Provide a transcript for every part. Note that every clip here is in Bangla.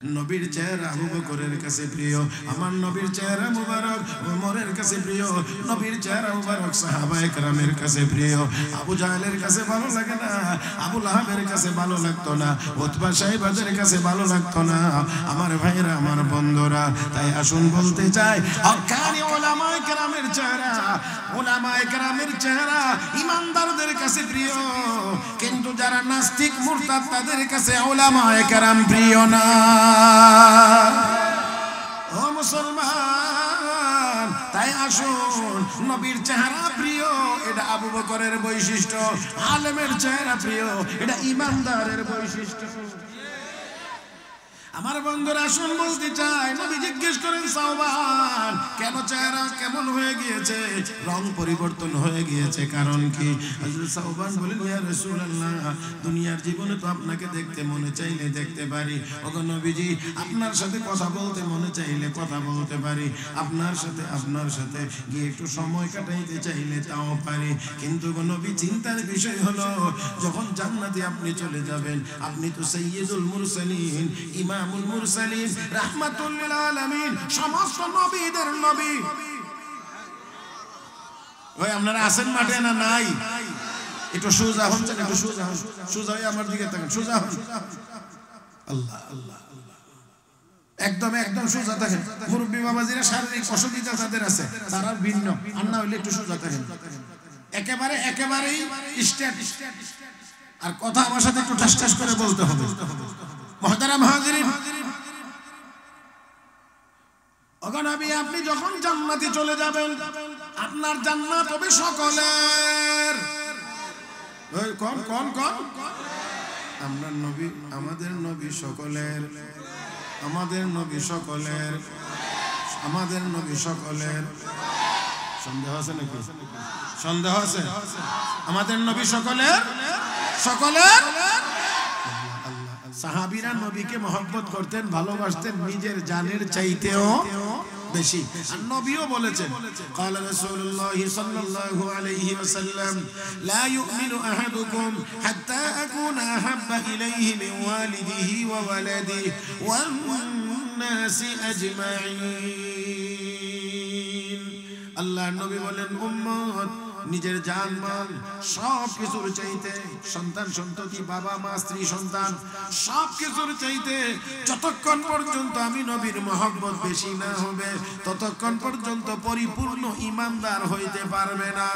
নবীর চেহারা আবু বকরের কাছে প্রিয়, আমার নবীর চেহারা মুবারক ওমরের কাছে প্রিয়, নবীর চেহারা মুবারক সাহাবায়ে কেরামের কাছে প্রিয়। আবু জাহেলের কাছে ভালো লাগে না, আবু লাহাবের কাছে ভালো লাগতো না, উতবা সাহেবের কাছে ভালো লাগতো না। আমার ভাইরা, আমার বন্ধুরা, তাই আসুন বলতে চাই, হক্কানি উলামায়ে কেরামের চেহারা, উলামায়ে কেরামের চেহারা ইমানদারদের কাছে প্রিয়, কিন্তু যারা নাস্তিক মুরতাদ তাদের কাছে উলামায়ে কেরাম প্রিয় না। ও মুসলমান, তাই আসুন, নবীর চেহারা প্রিয়, এটা আবু বকরের বৈশিষ্ট্য, আলেমের চেহারা প্রিয়, এটা ইমানদারের বৈশিষ্ট্য। আমার বন্ধুরা, আসুন বলতে চাই, নবী জিজ্ঞেস করেন সাওবান, কেন চেহারা কেমন হয়ে গিয়েছে, রং পরিবর্তন হয়ে গিয়েছে, কারণ কি? হযরত সাওবান বলেন, ইয়া রাসূলুল্লাহ, দুনিয়ার জীবনে তো আপনাকে দেখতে মনে চাইলে দেখতে পারি, ওগো নবীজি, আপনার সাথে কথা বলতে মনে চাইলে কথা বলতে পারি, আপনার সাথে গিয়ে একটু সময় কাটাইতে চাইলে তাও পারি, কিন্তু গো নবী, চিন্তার বিষয় হলো, যখন জান্নাতে আপনি চলে যাবেন, আপনি তো সাইয়্যিদুল মুরসালিন, ইমামুল মুরসালিন, রাহমাতুল লিল আলামিন, সমস্ত নবীদের নবী। ওই আপনারা আছেন মাঠে না নাই? একটু সোজা হন, একটু সোজা হন, সোজা হয়ে আমার দিকে তাকান, সোজা হন। আল্লাহ আল্লাহ, একদম একদম সোজা থাকেন। মুরব্বী বাবাজিরা শারীরিক অসুবিধা যাদের আছে তারা ভিন্ন, আর না হইলে একটু সোজা থাকেন, একেবারেই স্ট্রেট, আর কথা আমার সাথে একটু ঠাস ঠাস করে বলতে হবে। মুহতারাম হাজিরিন, ওগো নবী, আপনি যখন জান্নাতে চলে যাবেন, আপনার জান্নাত হবে সকলের। কোন কোন কোন? আপনার নবী, আমাদের নবী সকলের, আমাদের নবী সকলের, আমাদের নবী সকলের। সন্দেহ আছে নাকি? সন্দেহ আছে? আমাদের নবী সকলের, সকলের। সাহাবীরা নবীকে মহব্বত করতেন, ভালোবাসতেন নিজের জানের চাইতেও বেশি। আর নবীও বলেছেন, قال رسول الله صلى الله عليه وسلم لا يؤمن احدكم حتى اكون احب اليه من والده وولده والناس اجمعين। আল্লাহর নবী বলেন, উম্মত নিজের জান মাল সব কিছুর চাইতে, সন্তান সন্ততি, বাবা মা স্ত্রী সন্তান সব কিছুর চাইতে যতক্ষণ পর্যন্ত আমি নবীর মহব্বত বেশি না হবে, ততক্ষণ পর্যন্ত পরিপূর্ণ ইমানদার হইতে পারবে না।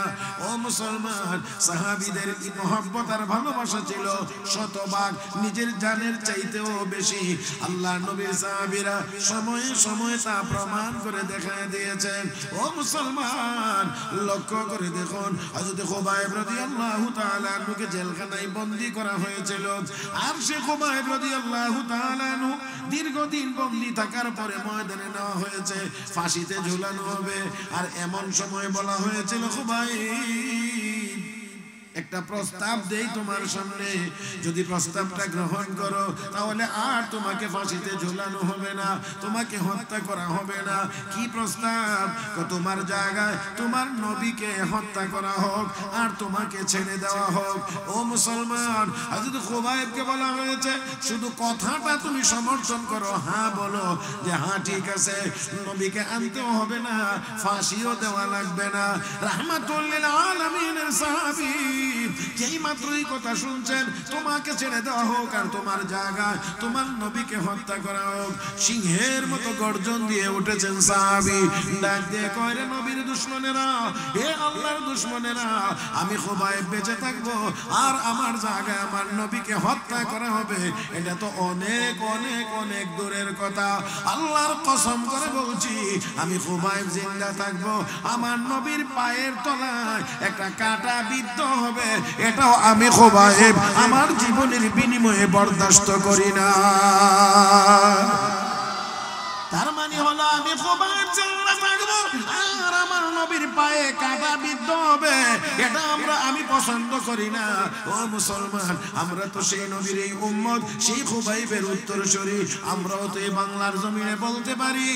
ও মুসলমান, সাহাবীদের এই মহব্বত আর ভালোবাসা ছিল শতভাগ নিজের জানের চাইতেও বেশি। আল্লাহ নবীর সাহাবীরা সময়ে সময়ে তা প্রমাণ করে দেখায় দিয়েছেন। ও মুসলমান, লক্ষ্য করে দেখো, হযরত খুবাইব রাদিয়াল্লাহু তাআলা আনহুকে জেলখানায় বন্দী করা হয়েছিল, আর সে খুবাইব রাদিয়াল্লাহু তাআলা আনহু দীর্ঘদিন বন্দী থাকার পরে ময়দানে নেওয়া হয়েছে, ফাঁসিতে ঝুলানো হবে। আর এমন সময় বলা হয়েছিল, খুবাইব, একটা প্রস্তাব দেই তোমার সামনে, যদি প্রস্তাবটা গ্রহণ করো তাহলে আর তোমাকে ফাঁসিতে ঝুলানো হবে না, তোমাকে হত্যা করা হবে না। কি প্রস্তাব? তোমার জায়গায় তোমার নবীকে হত্যা করা হোক আর তোমাকে ছেড়ে দেওয়া হোক। ও মুসলমান, হযরত খুবাইবকে বলা হয়েছে, শুধু কথাটা তুমি সমর্থন করো, হ্যাঁ বলো যে হ্যাঁ ঠিক আছে, নবীকে আনতেও হবে না, ফাঁসিও দেওয়া লাগবে না। রাহমাতুল লিল আলামিনের সাহাবী যেই মাত্রই কথা শুনছেন, তোমাকে ছেড়ে দেওয়া হোক আর তোমার জায়গায় তোমার নবীকে হত্যা করা হোক, সিংহের মতো গর্জন দিয়ে উঠেছেন সাহাবী। ডাক দিয়ে কয়, রে নবীর দুশমনেরা, হে আল্লাহর দুশমনেরা, আমি খুবাইব বেঁচে থাকবো আর আমার জায়গায় আমার নবীকে হত্যা করা হবে, এটা তো অনেক অনেক অনেক দূরের কথা। আল্লাহর কসম করে বলছি, আমি খুবাইব জিন্দা থাকবো, আমার নবীর পায়ের তলায় একটা কাঁটা বিদ্ধ হবে, এটাও আমি খুবাইব আমার জীবনের বিনিময়ে বরদাস্ত করি না। তার মানে হলো, আমি খুবাইব জিন্দা থাকবো আর আমার নবীর পায়ে কাঁটা বিদ্ধ হবে, এটা আমি পছন্দ করি না। ও মুসলমান, আমরা তো সেই নবীর এই উম্মত, সেই খুবাইবের উত্তরসূরি। আমরাও তো এই বাংলার জমিনে বলতে পারি,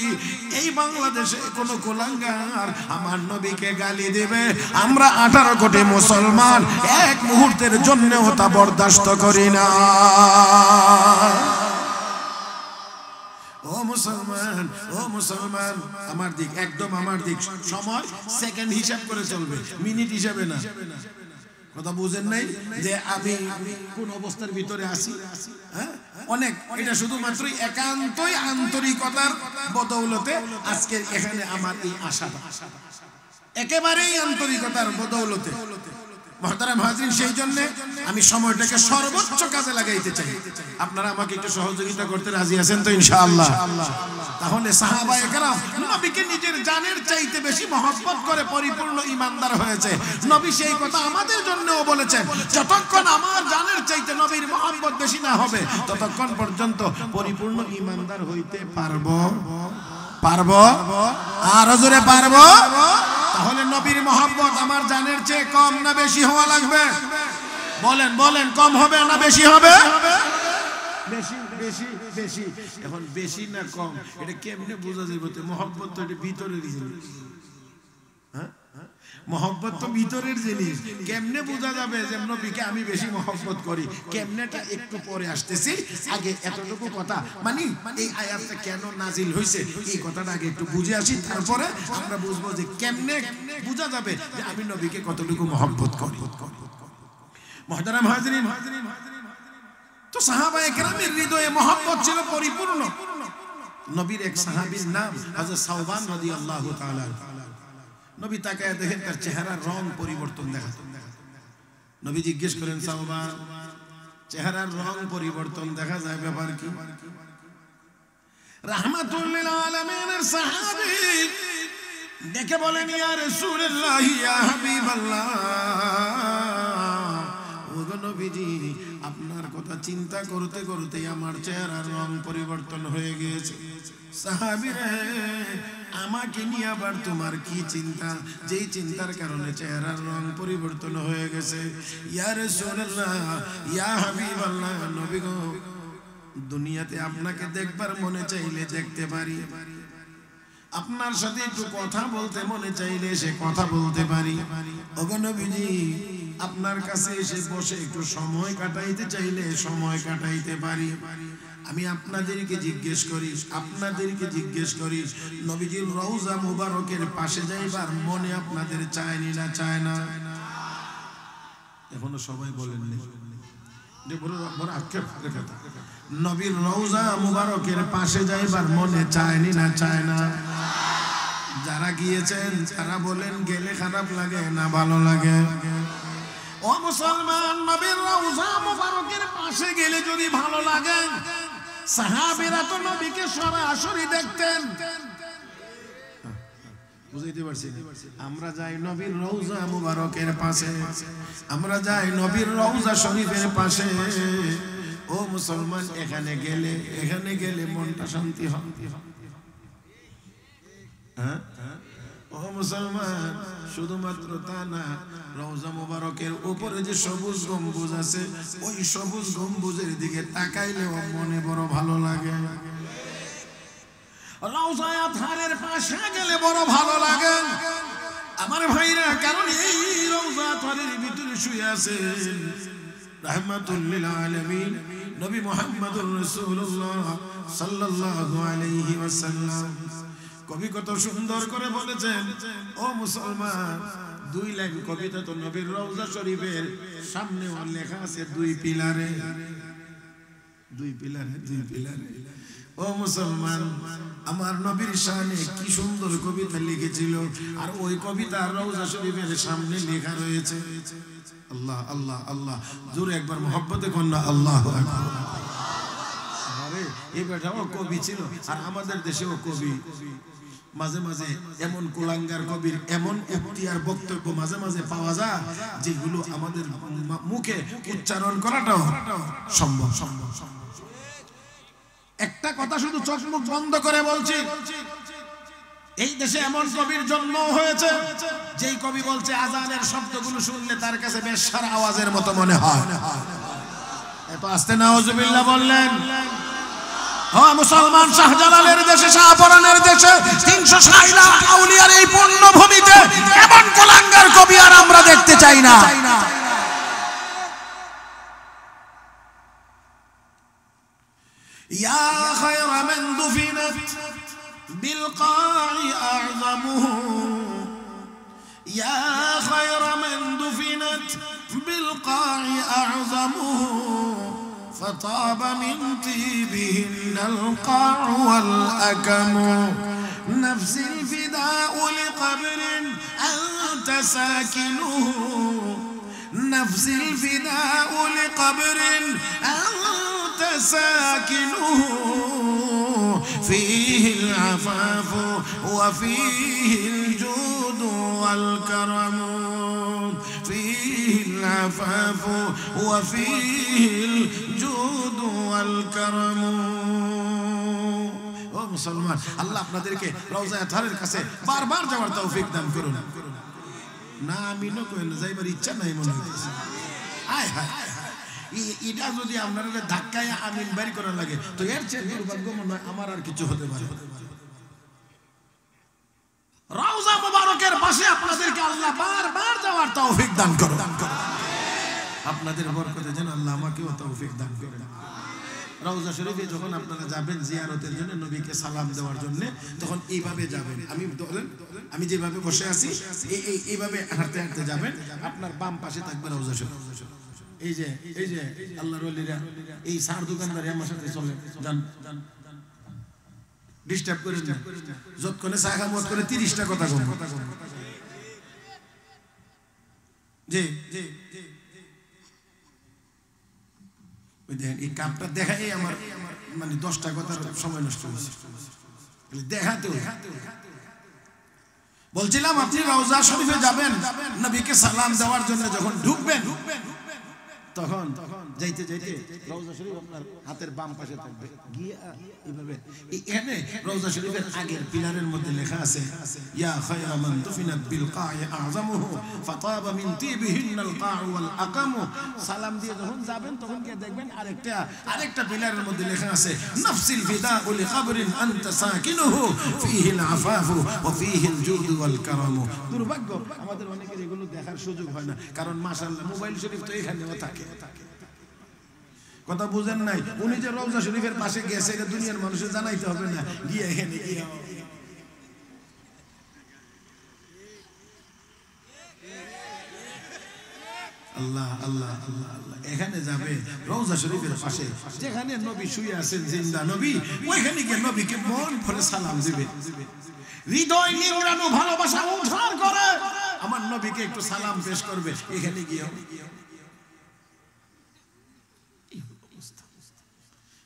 এই বাংলাদেশে কোনো কুলাঙ্গার আমার নবীকে গালি দেবে, আমরা 18 কোটি মুসলমান এক মুহূর্তের জন্যও তা বরদাস্ত করি না। ও মুসলমান, ও মুসলমান, আমার দিক, একদম আমার দিক। সময় সেকেন্ড হিসাব করে চলবে, মিনিট হিসাবে না। কথা বুঝেন নাই যে আমি কোন অবস্থার ভিতরে আছি? হ্যাঁ, অনেক, এটা শুধুমাত্র একান্তই আন্তরিকতার বদৌলতে আজকে এখানে আমার এই আশাটা, একেবারেই আন্তরিকতার বদৌলতে। মুহতারাম হাজিরিন, সেই জন্য আমি সময়টাকে সর্বোচ্চ কাজে লাগাইতে চাই। আপনারা আমাকে একটু সহযোগিতা করতে রাজি আছেন তো ইনশাআল্লাহ? তাহলে সাহাবায়ে কেরাম নবীকে নিজের জানের চাইতে বেশি মহব্বত করে পরিপূর্ণ ঈমানদার হয়েছে। নবী সেই কথা আমাদের জন্যও বলেছেন, যতক্ষণ আমার জানের চাইতে নবীর মহব্বত বেশি না হবে ততক্ষণ পর্যন্ত পরিপূর্ণ ঈমানদার হইতে পারবো আর জোরে পারবো? তাহলে নবীর মহব্বত আমার জানের চেয়ে কম না বেশি হওয়া লাগবে? বলেন বলেন, কম হবে না বেশি হবে? বেশি বেশি বেশি। এখন বেশি না কম এটা কেমনে বোঝা যাবে? মহব্বত তো এটা ভিতরের জিনিস। হ্যাঁ, মহব্বত তো ভিতরের জিনিস। কেমনে বোঝা যাবে যে নবীকে আমি বেশি মহব্বত করি? কেমনেটা একটু পরে আসতেছি। আগে এতটুকু কথা মানে এই আয়াতটা কেন নাজিল হয়েছে এই কথাটা আগে একটু বুঝে আসি, তারপরে আমরা বুঝবো যে কেমনে বোঝা যাবে যে আমি নবীকে কতটুকু মহব্বত করি। মুহতারাম হাজিরিন, তো সাহাবায়ে কেরামের হৃদয়ে মহব্বত ছিল পরিপূর্ণ। নবীর এক সাহাবীর নাম হযরত সাওবান রাদিয়াল্লাহু তাআলা। নবী তাকায় দেখেন তার চেহারার রং পরিবর্তন দেখা। নবী জিজ্ঞেস করেন, সাওবান, চেহারার রং পরিবর্তন দেখা যায়, ব্যাপার কি? রাহমাতুল লিল আলামিনের সাহাবী দেখে বলেন, ইয়া রাসূলুল্লাহ, ইয়া হাবিবাল্লাহ, ও নবীজি, আপনার কথা চিন্তা করতে করতে আমার চেহারার রং পরিবর্তন হয়ে গিয়েছে। সাহাবী রে, আমাকে নিয়ে আবার তোমার কি চিন্তা, যেই চিন্তার কারণে চেহারার রং পরিবর্তন হয়ে গেছে? ইয়া রাসূলুল্লাহ, ইয়া হাবিবাল্লাহ, নবী গো, দুনিয়াতে আপনাকে দেখবার মনে চাইলে দেখতে পারি, আপনার সাথে একটু কথা বলতে মনে চাইলে সে কথা বলতে পারি। ওগো নবীজি, আপনার কাছে এসে বসে একটু সময় কাটাইতে চাইলে সময় কাটাইতে পারি। আমি আপনাদেরকে জিজ্ঞেস করি, নবীজির রওজা মুবারকের পাশে যাইবার মনে আপনাদের চায়নি না চায় না? এখনো সবাই বলেননি যে বড় আক্ষেপ কথা, নবীর রওজা মুবারকের পাশে যাইবার মনে চায়নি না চায় না? যারা গিয়েছেন তারা বলেন, গেলে খারাপ লাগে না ভালো লাগে? ও মুসলমান, নবীর রওজা মুবারকের পাশে গেলে যদি ভালো লাগে, সাহাবীরা তো নবীকে সরাসরি দেখতেন। বুঝাইতে পারছি? আমরা যাই নবীর রওজা মুবারকের পাশে, আমরা যাই নবীর রওজা শরীফের পাশে। ও মুসলমান, এখানে গেলে মনটা শান্তি হয়। হ্যাঁ, ও মুসলমান, শুধুমাত্র তা না, রওজা মুবারকের উপরে যে সবুজ গম্বুজ আছে, ওই সবুজ গম্বুজের দিকে তাকাইলেও মনে বড় ভালো লাগে। রওজা আতহারের পাশে গেলে বড় ভালো লাগে আমার ভাইরা, কারণ এই রওজা আতহারের ভিতরে শুয়ে আছেন রাহমাতুল লিল আলামিন নবী মুহাম্মদুর রাসূলুল্লাহ সাল্লাল্লাহু আলাইহি ওয়াসাল্লাম। কবি কত সুন্দর করে বলেছেন, ও মুসলমান, 2 লাইন কবিতা তো নবীর রওজা শরীফের সামনে লেখা আছে, 2 পিলারে। ও মুসলমান, আমার নবীর শানে কি সুন্দর কবিতা লিখেছিল, আর ওই কবিতা রওজা শরীফের সামনে লেখা রয়েছে। আল্লাহ আল্লাহ আল্লাহ, জোরে একবার মহব্বতে কন্যা আল্লাহু আকবার। আরে এই বেটাও কবি ছিল, আর আমাদের দেশেও কবি। মাঝে মাঝে এমন কুলাঙ্গার কবির এমন উক্তি আর বক্তব্য মাঝে মাঝে পাওয়া যায় যেগুলো আমাদের মুখে উচ্চারণ করাটাও সম্ভব। একটা কথা শুধু চোখ মুখ বন্ধ করে বলছি, এই দেশে এমন কবির জন্ম হয়েছে যেই কবি বলছে আজানের শব্দগুলো শুনলে তার কাছে বেশ্যার আওয়াজের মতো মনে হয়। এত আস্তে নাউজুবিল্লাহ বললেন। হ্যাঁ মুসলমান, শাহজালালের দেশে, শাহপরানের দেশে 360 লাখ আউলিয়ার এই পূর্ণভূমিতে এমন কুলাঙ্গার কবি আর আমরা দেখতে চাই না। ইয়া খায়রা মান دفنت بالقاع أعظمه يا خير من دفنت بالقاع أعظمه فطاب من طيبهن القاع والأكم نفسي الفداء لقبر أنت ساكنه نفسي الفداء لقبر أنت ساكنه فيه العفاف وفيه الجود والكرم فيه العفاف وفيه الجود والكرم ও মুসলমান আল্লাহ আপনাদেরকে রওজা আতহারের কাছে বারবার যাওয়ার তৌফিক দান করুন না আমিনও কইন যাইবার ইচ্ছা নাই মনে হইতেছে আয় হায় এটা যদি আপনারা ধাক্কায় আমিন বের করা লাগে তো এর চেয়ে দুর্ভাগ্য মনে হয় আমার আর কিছু হতে পারে রওজা মুবারকের পাশে আপনাদেরকে আল্লাহ বারবার যাওয়ার তৌফিক দান করুন আপনাদের বরকতে যেন আল্লাহ আমাকেও তৌফিক দান করেন রওজা শরীফে যখন আপনারা যাবেন জিয়ারতের জন্য নবীকে সালাম দেওয়ার জন্য তখন এইভাবে যাবেন আমি যেভাবে বসে আছি এইভাবে হাঁটতে হাঁটতে যাবেন আপনার বাম পাশে থাকবে রওজা শরীফ এই যে আল্লাহর ওলিরা এই সার দোকানদার আমার সাথে চলে যান ডিস্টার্ব করেন না যতক্ষণে চা খামত করে 30টা কথা কম জি ওই দেখেন এই কাপটা দেখাই আমার মানে 10টা কথার সময় নষ্ট হয়েছে দেখাতে বলছিলাম আপনি রওজা শরীফে যাবেন নবীকে সালাম দেওয়ার জন্য যখন ঢুকবেন তখন যাইতে যাইতে রওজা শরীফ আপনার হাতের বাম পাশে থাকবে গিয়ে এইভাবে এখানে রওজা শরীফের আগের পিলারের মধ্যে লেখা আছে ইয়া খায়রা মান দুফিনাত বিল কা'i আ'যামুহু ফাতাবা মিন তিবিহিনাল কা'উ ওয়াল আকামু সালাম দিয়ে যখন যাবেন তখন গিয়ে দেখবেন আরেকটা পিলারের মধ্যে লেখা আছে নাফসিল ফিদাউ লিকবরিন আনতা সাকিনুহু ফীহিল আফাফু ওয়া ফীহিল জুদু ওয়াল কারামু দুর্ভাগ্য আমাদের অনেকের এগুলো দেখার সুযোগ হয় না কারণ মাশাআল্লাহ মোবাইল শরীফ তো এখানেও থাকে কথা বুঝেন নাই উনি যে রওজা শরীফের পাশে গেছে এটা দুনিয়ার মানুষের জানাইতে হবে না গিয়ে এখানে গিয়ে আল্লাহ আল্লাহ আল্লাহ আল্লাহ এখানে যাবে রওজা শরীফের পাশে যেখানে নবী শুয়ে আছেন জিন্দা নবী ওইখানে গিয়ে নবীকে মন ভরে সালাম দিবে হৃদয় নিংড়ানো ভালোবাসা উদ্ধার করে আমার নবীকে একটু সালাম পেশ করবে এখানে গিয়ে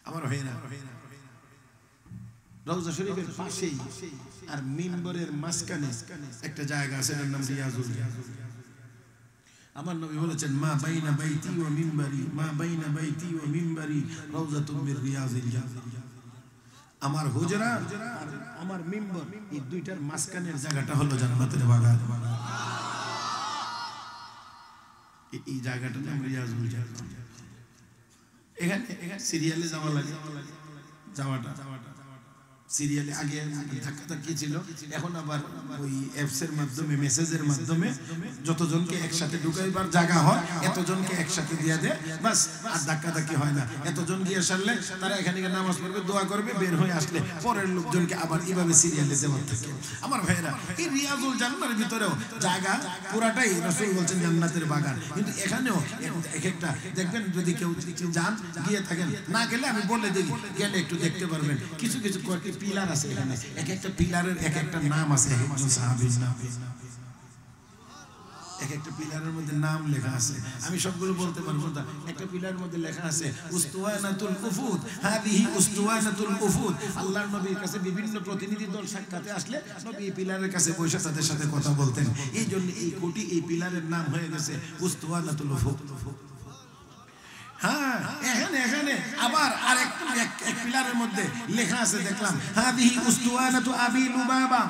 আমার হয় না রওজা শরীফের পাশেই আর মিম্বরের মাঝখানে একটা জায়গা আছে এর নাম রিয়াজুল আমার নবী বলেছেন মা বাইনা বাইতি ওয়া মিম্বরি মা বাইনা বাইতি ওয়া মিম্বরি রওজাতুম মির রিয়াজিল জান্নাহ আমার হুজরা আর আমার মিম্বর এই দুইটার মাঝখানের জায়গাটা হলো জান্নাতের বাগান এই জায়গাটার নাম রিয়াজুল জান্নাহ এখানে সিরিয়ালে যাওয়া লাগে যাওয়াটা সিরিয়ালে আগে ধাক্কা ছিল এখন আবার ওই অ্যাপস এর মাধ্যমে মেসেজের মাধ্যমে যতজনকে একসাথে ঢুকাইবার জায়গা হয় এতজনকে একসাথে দিয়ে দেয় বাস আর ধাক্কাধাক্কি হয় না এতজন গিয়ে আসলে তারা এখানে নামাজ পড়বে দোয়া করবে বের হয়ে আসলে পরের লোকজনকে আবার এইভাবে সিরিয়ালে দেওয়া থাকে আমার ভাইয়েরা এই রিয়াজুল জান্নাতের ভিতরেও জায়গা পুরাটাই রাসূল বলছেন জান্নাতের বাগান কিন্তু এখানেও এক একটা দেখবেন যদি কেউ যান গিয়ে থাকেন না গেলে আমি বলে দিই গেলে একটু দেখতে পারবেন কিছু কিছু পিলার আছে এখানে এক একটা পিলারের এক একটা নাম আছে একজন সাহাবীর নাম এক একটা পিলারের মধ্যে নাম লেখা আছে আমি সবগুলো বলতে পারবো না একটা পিলারের মধ্যে লেখা আছে উস্তুওয়ানাতুল উফুদ হাদিহি উস্তুওয়ানাতুল উফুদ আল্লাহর নবীর কাছে বিভিন্ন প্রতিনিধি দল সাক্ষাতে আসলে নবী এই পিলারের কাছে বসে তাদের সাথে কথা বলতেন এইজন্য এই কোটি এই পিলারের নাম হয়ে গেছে উস্তুওয়ানাতুল উফুদ হ্যাঁ এখানে আবার আরেক পিলারের মধ্যে লেখা আছে দেখলাম হাদিহি উস্তুওয়ানাতু আবি লুবাবা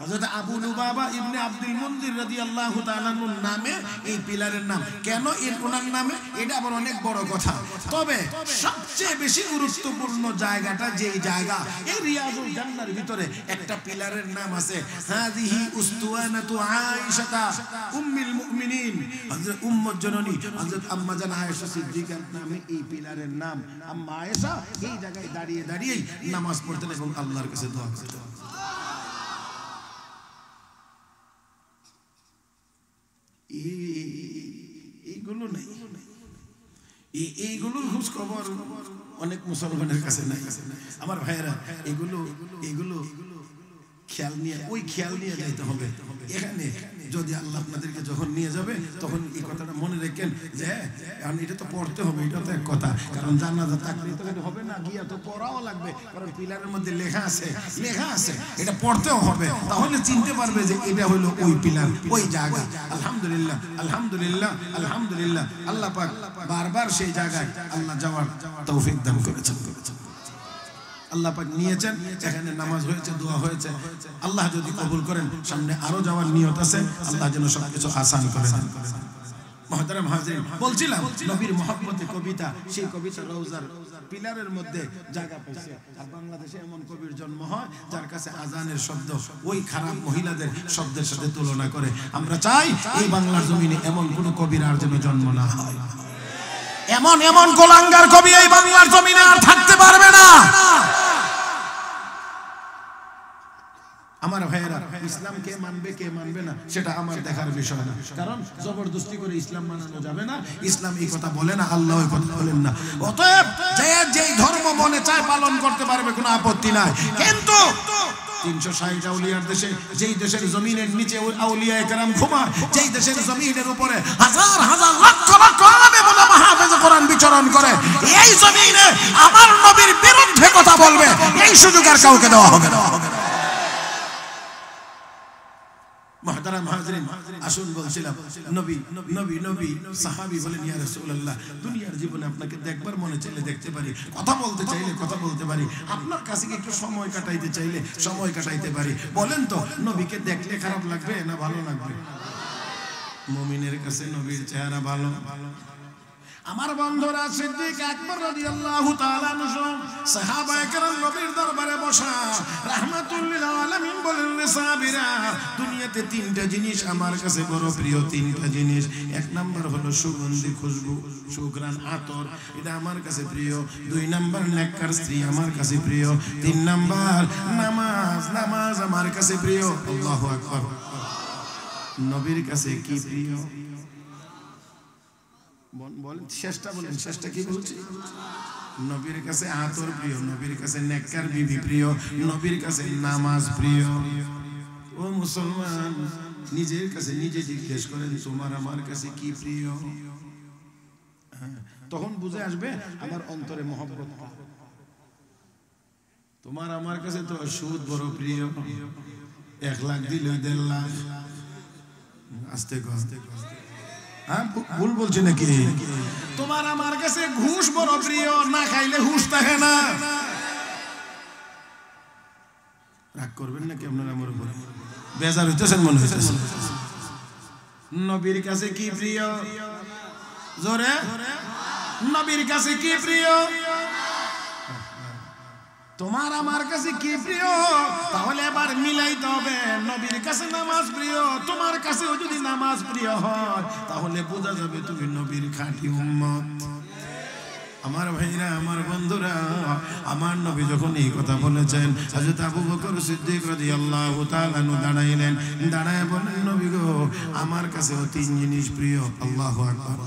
হযরত আবু লুবাবা ইবনে আব্দুল মুনজির রাদিয়াল্লাহু তাআলা আনহুর নামে এই পিলারের নাম। কেন এর ওনার নামে, এটা আবার অনেক বড় কথা। তবে সবচেয়ে বেশি গুরুত্বপূর্ণ জায়গাটা যেই জায়গা, এই রিয়াজুল জান্নার ভিতরে একটা পিলারের নাম আছে, হাযিহি উসতুওয়ানাতু আয়েশা উম্মুল মুমিনিন, হযরত উম্মুল জননী হযরত আম্মা জান আয়েশা সিদ্দিকার নামে এই পিলারের নাম। আম্মা আয়েশা এই জায়গায় দাঁড়িয়ে দাঁড়িয়ে নামাজ পড়তেন এবং আল্লাহর কাছে দোয়া করতেন। এইগুলো নাই, এইগুলোর খোঁজ খবর অনেক মুসলমানের কাছে নাই। আমার ভাইয়েরা, এগুলো খেয়াল নিয়ে, ওই খেয়াল নিয়ে যাইতে হবে। এখানে যদি আল্লাহ আপনাদেরকে যখন নিয়ে যাবে, তখন এই কথাটা মনে রাখেন যে এখন এটা তো পড়তে হবে, এটা তো এক কথা। কারণ জানাজা থাকলে তো এটা হবে না, গিয়া তো পড়াও লাগবে, কারণ পিলারের মধ্যে লেখা আছে, এটা পড়তেও হবে। তাহলে চিনতে পারবে যে এটা হলো ওই পিলার, ওই জায়গা। আলহামদুলিল্লাহ, আলহামদুলিল্লাহ, আলহামদুলিল্লাহ। আল্লাহ পাক বারবার সেই জায়গায় আল্লাহ যাওয়ার তৌফিক দান করেছেন। আল্লাহ পাক নিয়েছেন, এখানে নামাজ হয়েছে, দোয়া হয়েছে। আল্লাহ যদি কবুল করেন, সামনে আরো যাওয়ার নিয়ত আছে। আল্লাহ যেন সবকিছু আসান করে দেন। মুহতারাম হাজিরিন, বলছিলাম নবীর মহব্বতে কবিতা, সেই কবিতা রওজার পিলারের মধ্যে জায়গা পেয়েছে। আর বাংলাদেশে এমন কবির জন্ম হয় যার কাছে আজানের শব্দ ওই খারাপ মহিলাদের শব্দের সাথে তুলনা করে। আমরা চাই এই বাংলার জমিনে এমন কোন কবির আর যেন জন্ম না হয়। এমন গোলাঙ্গার কবি এই বাংলার জমিনে আর থাকতে পারবে না। আমার ভাইয়েরা, ইসলাম কে মানবে কে মানবে না সেটা আমার দেখার বিষয় না, কারণ জবরদস্তি করে ইসলাম মানানো যাবে না। ইসলাম এই কথা বলে না, আল্লাহ এই কথা বলেন না। অতএব যেই ধর্ম মনে চায় পালন করতে পারবে, কোনো আপত্তি নাই। কিন্তু 360 আউলিয়ার দেশে, যেই দেশের জমিনের নিচে আউলিয়ায়ে কেরাম ঘুমায়, যেই দেশের জমিনের উপরে হাজার হাজার লক্ষ লক্ষ আলেম ওলামা হাফেজে কোরআন বিচরণ করে, এই জমিনে আমার নবীর বিরুদ্ধে কথা বলবে, এই সুযোগ আর কাউকে দেওয়া হবে না। মুহতারাম হাজিরিন, আসুন বলছিলাম নবী সাহাবী বলেন, ইয়া রাসূলুল্লাহ, দুনিয়ার জীবনে আপনাকে দেখবার মনে চাইলে দেখতে পারি, কথা বলতে চাইলে কথা বলতে পারি, আপনার কাছে একটু সময় কাটাইতে চাইলে সময় কাটাইতে পারি। বলেন তো, নবীকে দেখলে খারাপ লাগবে না ভালো লাগবে? মুমিনের কাছে নবীর চেহারা ভালো। আমার বন্ধুরা, সিদ্দিক আকবর রাদিয়াল্লাহু তাআলা আনহু সাহাবায়ে কেরাম নবীর দরবারে বসা, রাহমাতুল লিল আলামিন বলেন, সাহাবীরা, দুনিয়াতে তিনটা জিনিস আমার কাছে বড় প্রিয়। তিনটা জিনিস। এক নাম্বার হলো সুগন্ধি, খুশবু, সুঘ্রাণ, আতর, এটা আমার কাছে প্রিয়। 2 নাম্বার নেককার স্ত্রী আমার কাছে প্রিয়। 3 নাম্বার নামাজ আমার কাছে প্রিয়। আল্লাহু আকবার। নবীর কাছে কি প্রিয় বলেন? শেষটা কি বলছি? নবীর কাছে আতর প্রিয়, নবীর কাছে নেককার বিবি প্রিয়, নবীর কাছে নামাজ প্রিয়। ও মুসলমান, নিজের কাছে নিজে জিজ্ঞেস করেন, তোমার আমার কাছে কি প্রিয়? তখন বুঝে আসবে আমার অন্তরে মহব্বত। তোমার আমার কাছে তো সুদ বড় প্রিয়, 1 লাখ দিলে 1.5 লাখ। আস্তে আস্তে, হ্যাঁ ভুল বলছি নাকি? তোমার আমার কাছে ঘুষ বড় প্রিয়, না খাইলে হুঁশ থাকে না। রাগ করবেন নাকি আপনারা আমার উপর? বেজার হইতেছেন মনে হইতেছে। নবীর কাছে কি প্রিয়? জোরে, নবীর কাছে কি প্রিয়? তোমার আমার কাছে কি প্রিয়? তাহলে এবার মিলাইতে হবে। নবীর কাছে নামাজ প্রিয়, তোমার কাছেও যদি নামাজ প্রিয় হয়, তাহলে বোঝা যাবে তুমি নবীর খাঁটি উম্মত। আমার ভাইরা, আমার বন্ধুরা, আমার নবী যখন এই কথা বলেছেন, হযরত আবু বকর সিদ্দিক রাদিয়াল্লাহু তাআলা দাঁড়াইলেন, দাঁড়ায় বলেন, নবী গো, আমার কাছেও 3 জিনিস প্রিয়। আল্লাহু আকবার।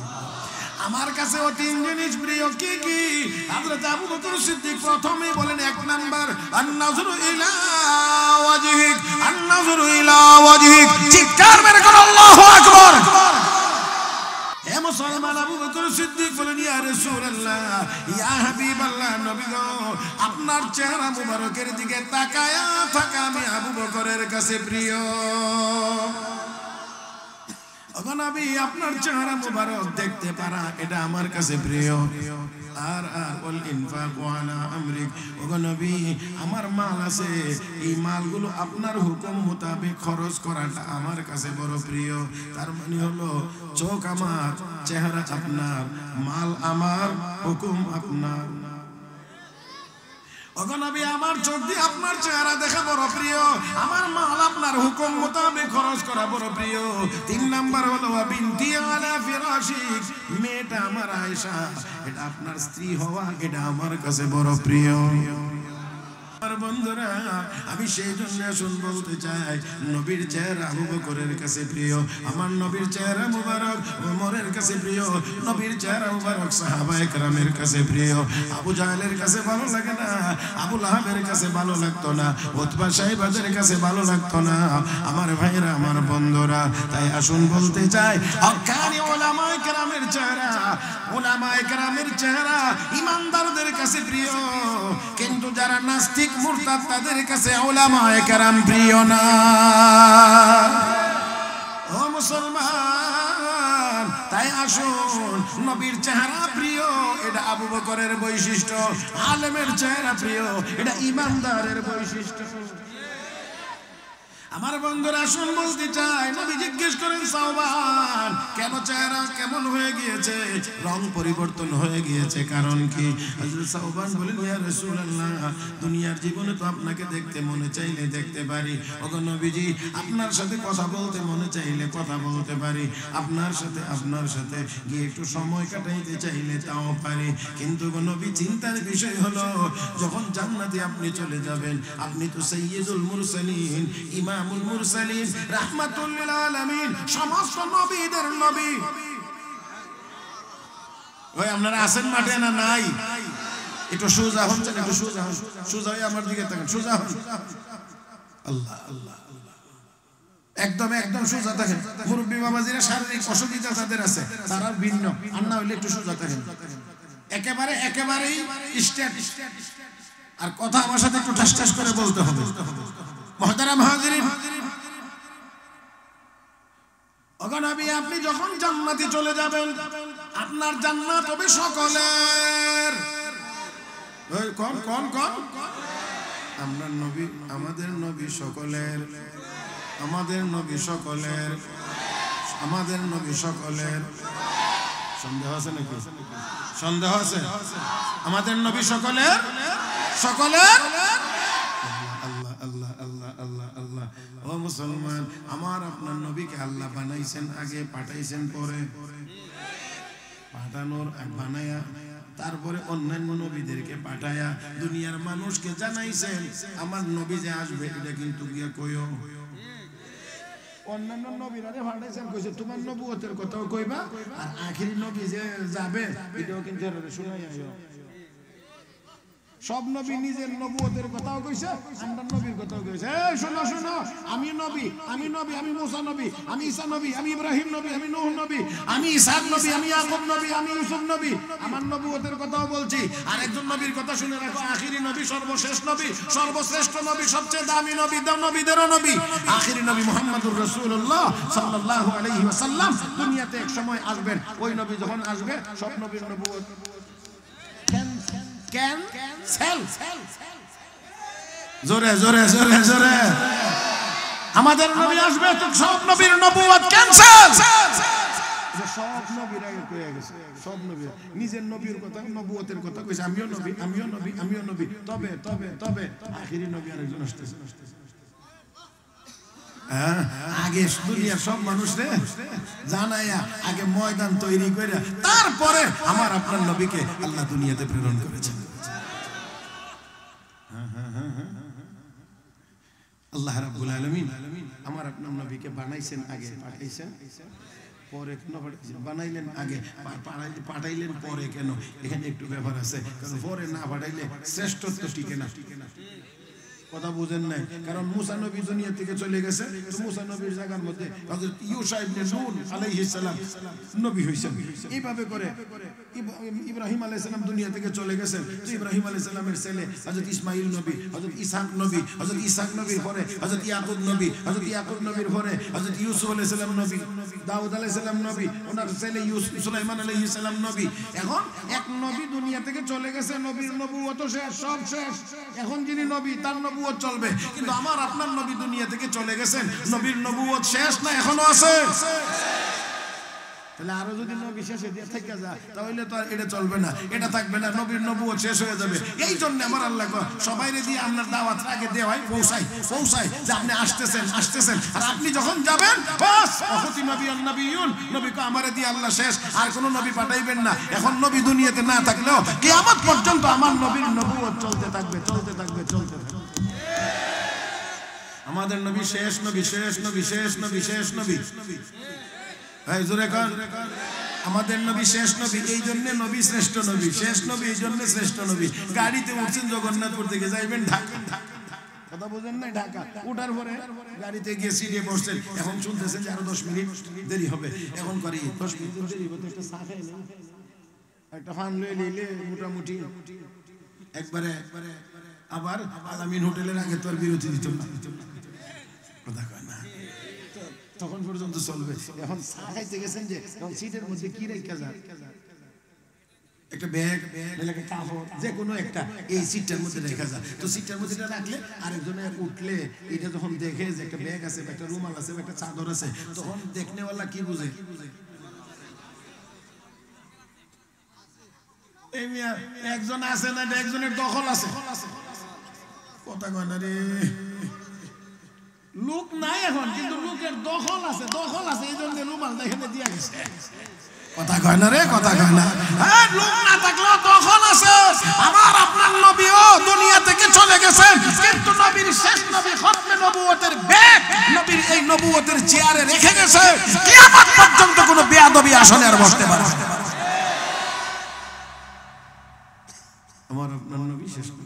আমার কাছেও 3 জিনিস প্রিয়। কি কি? হযরত আবু বকর সিদ্দিক প্রথমেই বলেন, 1 নাম্বার আন-নাযরু ইলা ওয়াজহিক, আন-নাযরু ইলা ওয়াজহিক। চিৎকার মেরে বলো আল্লাহু আকবার। হে মুসলমান, আবু বকর সিদ্দিক বলেন, ইয়া রাসূলুল্লাহ, ইয়া হাবিবাল্লাহ, নবী গো, আপনার চেহারা মুবারকের দিকে তাকায়া থাকা আমি আবু বকরের কাছে প্রিয়। ওগো নবী আপনার চেহারা মুবারক দেখতে পারা এটা আমার কাছে প্রিয়। আর ওয়াল ইনফাকু আলা আমরিক, ওগো নবী আমার মাল আছে, এই মালগুলো আপনার হুকুম মোতাবেক খরচ করাটা আমার কাছে বড় প্রিয়। তার মানে হলো চোখ আমার, চেহারা আপনার, মাল আমার, হুকুম আপনার। ওগো নবী আমার চোখ দিয়ে আপনার চেহারা দেখা বড় প্রিয়, আমার মাল আপনার হুকুম মোতাবেক খরচ করা বড় প্রিয়। 3 নাম্বার হলো বিনতি আলা ফিরাশিক, মেয়েটা আমার আয়েশা, এটা আপনার স্ত্রী হওয়া এটা আমার কাছে বড় প্রিয়। আমার বন্ধুরা আমি সেই জন্য শুন বলতে চাই, নবীর চেহারা আবু বকরের কাছে প্রিয়, আমার নবীর চেহারা মুবারক ওমরের কাছে প্রিয়, নবীর চেহারা মুবারক সাহাবায়ে কেরামের কাছে প্রিয়। আবু জাহেলের কাছে ভালো লাগে না, আবু লাহাবের কাছে ভালো লাগতো না, উতবা সাইবাদের কাছে ভালো লাগতো না। আমার ভাইরা, আমার বন্ধুরা, তাই আসুন বলতে চাই হক্কানি উলামায়ে কেরামের চেহারা, উলামায়ে কেরামের চেহারা ইমানদারদের কাছে প্রিয়, কিন্তু যারা নাস্তিক মুরতাদ তাদের কাছে উলামায়ে কেরাম প্রিয় না। ও মুসলমান, তাই আসুন নবীর চেহারা প্রিয় এটা আবু বকরের বৈশিষ্ট্য, আলেমের চেহারা প্রিয় এটা ইমানদারের বৈশিষ্ট্য। আমার বন্ধুরা আসুন বলতে চাই, নবী জিজ্ঞেস করেন সাওবান কেন চেহারা কেমন হয়ে গিয়েছে, রং পরিবর্তন হয়ে গিয়েছে, কারণ কি? হযরত সাওবান বলেন ইয়া রাসূলুল্লাহ দুনিয়ার জীবনে তো আপনাকে দেখতে মনে চাইলে দেখতে পারি, ওগো নবীজি আপনার সাথে কথা বলতে মনে চাইলে কথা বলতে পারি, আপনার সাথে গিয়ে একটু সময় কাটাইতে চাইলে তাও পারি, কিন্তু ওগো নবী চিন্তার বিষয় হলো যখন জান্নাতে আপনি চলে যাবেন, আপনি তো সাইয়্যিদুল মুরসালিন, ইমামুল মুরসালিন, রাহমাতুল লিল আলামিন, সমস্ত নবীদের নবী। ওই আপনারা আছেন মাঠে না নাই? একটু সোজা হন, একটু সোজা হন, সোজা হয়ে আমার দিকে তাকান, সোজা হন। আল্লাহ আল্লাহ একদম একদম সোজা থাকেন। মুরব্বী বাবাজিরা শারীরিক অসুবিধা যাদের আছে তারা ভিন্ন, আর না হইলে একটু সোজা থাকেন, একেবারেই স্ট্রেট, আর কথা আমার সাথে একটু ঠাস ঠাস করে বলতে হবে। মুহতারাম হাজিরিন, ওগো নবী আপনি যখন জান্নাতে চলে যাবেন, আপনার জান্নাত হবে সকলের। ওই কোন কোন কোন আপনার নবী, আমাদের নবী সকলের, আমাদের নবী সকলের, আমাদের নবী সকলের। সন্দেহ আছে নাকি? সন্দেহ আছে? আমাদের নবী সকলের, সকলের। আল্লাহ আল্লাহ আল্লাহ আল্লাহ আল্লাহ। ও মুসলমান, আমার আপনার নবীকে আল্লাহ বানাইছেন আগে, পাঠাইছেন পরে। পাঠানোর বানায়া তারপরে অন্যান্য নবীদেরকে পাঠায়া দুনিয়ার মানুষকে জানাইছেন আমার নবী যে আসবে, এটা কিন্তু গিয়া কইও। অন্যান্য নবীরা পাঠাইছেন, কইছে তোমার নবুয়তের কথাও কইবা, আর আখিরি নবী যে যাবে এটাও কিন্তু শুনাইয়া। সব নবী নিজের নবুয়তের কথাও কইছে, আমরা নবীর কথাও কইছে। এই শোনো শোনো, আমি নবী, আমি নবী, আমি মুসা নবী, আমি ঈসা নবী, আমি ইব্রাহিম নবী, আমি নূহ নবী, আমি ইসহাক নবী, আমি ইয়াকুব নবী, আমি ইউসুফ নবী, আমার নবুয়তের কথাও বলছি। আর একজন নবীর কথা শুনে রাখো, আখিরি নবী, সর্বশেষ নবী, সর্বশ্রেষ্ঠ নবী, সবচেয়ে দামি নবী, নবীদেরও নবী, আখিরি নবী মুহাম্মদুর রাসূলুল্লাহ সাল্লাল্লাহু আলাইহি ওয়াসাল্লাম দুনিয়াতে এক সময় আসবেন। ওই নবী যখন আসবে সব নবীর নবুয়ত ক্যান্সেল। জোরে জোরে জোরে জোরে, আমাদের নবী আসবে তো সব নবীর নবুয়ত ক্যান্সেল। সব নবীরা কইয়া গেছে, সব নবী নিজের নবীর কথা, নবুয়তের কথা কইছে, আমিও নবী, আমিও নবী, আমিও নবী। তবে তবে তবে আখিরি নবী আরেকজন আসতেছে। আগে দুনিয়ার সব মানুষরে জানাইয়া আগে ময়দান তৈরি করে তারপরে আমার আপনার নবীকে আল্লাহ দুনিয়াতে প্রেরণ করেছেন। আল্লাহ রাব্বুল আলামিন আমার আপনার নবীকে বানাইছেন আগে, পাঠাইছেন পরে কেন পাঠাইছেন? বানাইলেন আগে, পাঠাইলেন পরে কেন? এখানে একটু ব্যাপার আছে, কারণ পরে না পাঠাইলে শ্রেষ্ঠত্ব টিকে না। কথা বুঝেন নাই, কারণ মুসা নবী দুনিয়া থেকে চলে গেছে, তো মুসা নবীর জায়গার মধ্যে হযরত ইউসা ইবনে নূন আলাইহিস সালাম নবী হইছেন। এইভাবে করে ইব্রাহিম আলাইহিস সালাম দুনিয়া থেকে চলে গেছেন, তো ইব্রাহিম আলাইহিস সালামের ছেলে হযরত ইসমাঈল নবী, হযরত ইসহাক নবী, হযরত ইসহাক নবীর পরে হযরত ইয়াকুব নবী, হযরত ইয়াকুব নবীর পরে হযরত ইউসুফ আলাইহিস সালাম নবী, দাউদ আলাইহিস সালাম নবী, ওনার ছেলে সুলাইমান আলাইহিস সালাম নবী। এখন এক নবী দুনিয়া থেকে চলে গেছে, নবীর নবুয়ত শেষ, সব শেষ। এখন যিনি নবী তার নবুয়ত চলবে, কিন্তু আমার আপনার নবী দুনিয়া থেকে চলে গেছেন, নবীর নবুয়ত শেষ না এখনো আছে? তাহলে আরো যদি নবী শেষে দিয়ে থেকে যায় তাহলে তো আর এটা চলবে না, এটা থাকবে না, নবীর নবুয়ত শেষ হয়ে যাবে। এই জন্য আমার আল্লাহ সবাইরে দিয়ে আপনার দাওয়াত আগে দেওয়াই পৌঁছাই যে আপনি আসতেছেন, আর আপনি যখন যাবেন বাস অহতি নবিয়ুন নবিয়ুন, নবী কো আমারে দিয়ে আল্লাহ শেষ, আর কোন নবী পাঠাইবেন না। এখন নবী দুনিয়াতে না থাকলেও কিয়ামত পর্যন্ত আমার নবীর নবুয়ত চলতে থাকবে। আমাদের নবী শেষ নবী। এই জোরে কান, আমাদের নবী শেষ নবী, এই জন্য নবী শ্রেষ্ঠ নবী, শেষ নবী এই জন্য শ্রেষ্ঠ নবী। গাড়িতে উঠছেন জগন্নাথপুর থেকে যাইবেন ঢাকা, কথা বুঝেন না, ঢাকা উঠার পরে গাড়িতে গিয়ে সিটে বসছেন, এখন শুনতেছেন যে আরো 10 মিনিট দেরি হবে, এখন করি 10 মিনিট দেরি হবে, একটা চা খাই না, একটা পান লয়ে নিলে মোটামুটি একবারে আবার আলামিন হোটেলের আগে তো আর বিরতি দিত না, কথা কয় না, তখন পর্যন্ত চলবে। এখন চা খাইতে গেছেন যে এখন সিটের মধ্যে কি রেখে যান, একটা ব্যাগ একটা কাপড় যে কোনো একটা এই সিটটার মধ্যে রেখে যায়, তো সিটটার মধ্যে রাখলে আরেকজনের উঠলে এটা যখন দেখে যে একটা ব্যাগ আছে, একটা রুমাল আছে, একটা চাদর আছে, তখন দেখনেওয়ালা কি বুঝে, একজন আছে না একজনের দখল আছে, কথা কয় না রে, লোক নাই এখন, কিন্তু লোকের দখল আছে, এই জন্য রুমাল দেখে দিয়ে গেছে, কথা কয় না রে, কথা কয় না। হ্যাঁ, লোক না থাকলেও দখল আছে। আমার আপনার নবীও দুনিয়া থেকে চলে গেছেন, কিন্তু নবীর শেষ নবী খতমে নবুয়তের ব্যাগ নবীর এই নবুয়তের চেয়ারে রেখে গেছে, কিয়ামত পর্যন্ত কোনো বেয়াদবি আসলে আর বসতে পারবে না। আমার আপনার নবী শেষ নবী।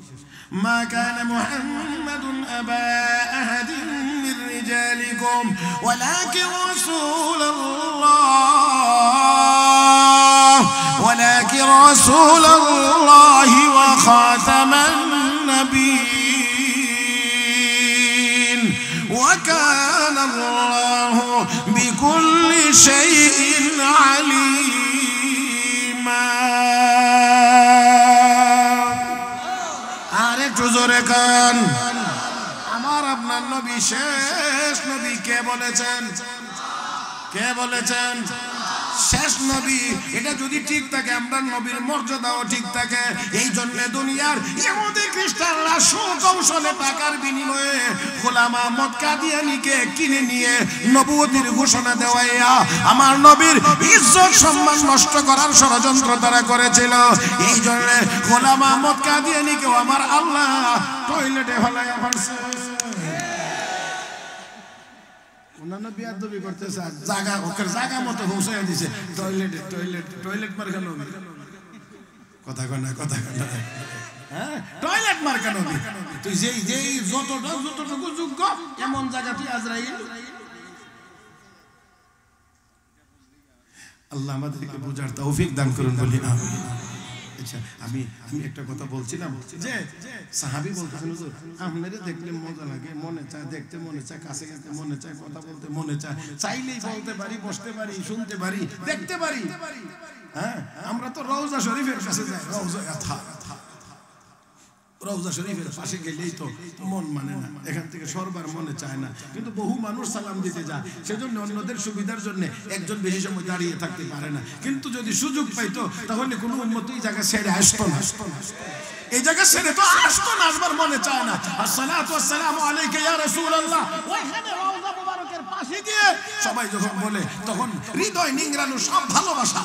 মা কানা মুহাম্মাদুন আবা আহাদিন মির রিজালিকুম ওয়ালাকিন রাসূলুল্লাহি ওয়া খাতামান নাবিয়্যিন ওয়া কানা আল্লাহু বিকুল্লি শাইইন আলীমা। জোরে কান, আমার আপনার নবী শেষ নবী। কে বলেছেন শেষ নবী? এটা যদি ঠিক থাকে, আমরা নবীর মর্যাদাও ঠিক থাকে। এই জন্য দুনিয়ার ইহুদি খ্রিস্টানরা সুকৌশলে টাকার বিনিময়ে গোলাম আহমদ কাদিয়ানীকে কিনে নিয়ে নবুয়তির ঘোষণা দেওয়াইয়া আমার নবীর ইজ্জত সম্মান নষ্ট করার ষড়যন্ত্র তারা করেছিল। এই জন্য গোলাম আহমদ কাদিয়ানীকেও আমার আল্লাহ টয়লেটে ফেলাইয়া ফেলছে। ওনারা বিয়াদবি করতেছে, জায়গা ওকে জায়গা মতো পৌঁছাইয়া দিছে, টয়লেট মার্কা নবী, কথা কয় না, হ্যাঁ, টয়লেট মার্কা নবী। তুই যেই যতটুকু যোগ্য এমন জায়গা তুই আজরাইল। আল্লাহ আমাদেরকে বুঝার তৌফিক দান করুন, বলি আমিন। আচ্ছা, আমি একটা কথা বলছিলাম যে সাহাবী বলতেছেন, হুজুর আপনারে দেখলে মজা লাগে, মনে চায় দেখতে, মনে চায় কাছে যেতে, মনে চায় কথা বলতে, মনে চায় চাইলেই বলতে পারি, বসতে পারি, শুনতে পারি, দেখতে পারি। হ্যাঁ, আমরা তো রওজা শরীফের কাছে যাই, রওজা শরীফের পাশে গেলেই তো মন মানে না, এখান থেকে সরবার মনে চায় না, কিন্তু বহু মানুষ সালাম দিতে যায়, সেজন্য অন্যদের সুবিধার জন্য একজন বেশি সময় দাঁড়িয়ে থাকতে পারে না। কিন্তু যদি সুযোগ পাইতো তাহলে কোনো উম্মত এই জায়গা ছেড়ে আসতো না, এই জায়গা ছেড়ে তো আসতো না, আসবার মনে চায় না। আসসালাতু ওয়াসসালামু আলাইকা ইয়া রাসূলুল্লাহ, ওইখানে রওজা মুবারকের পাশে গিয়ে সবাই যখন বলে, তখন হৃদয় নিংড়ানো সব ভালোবাসা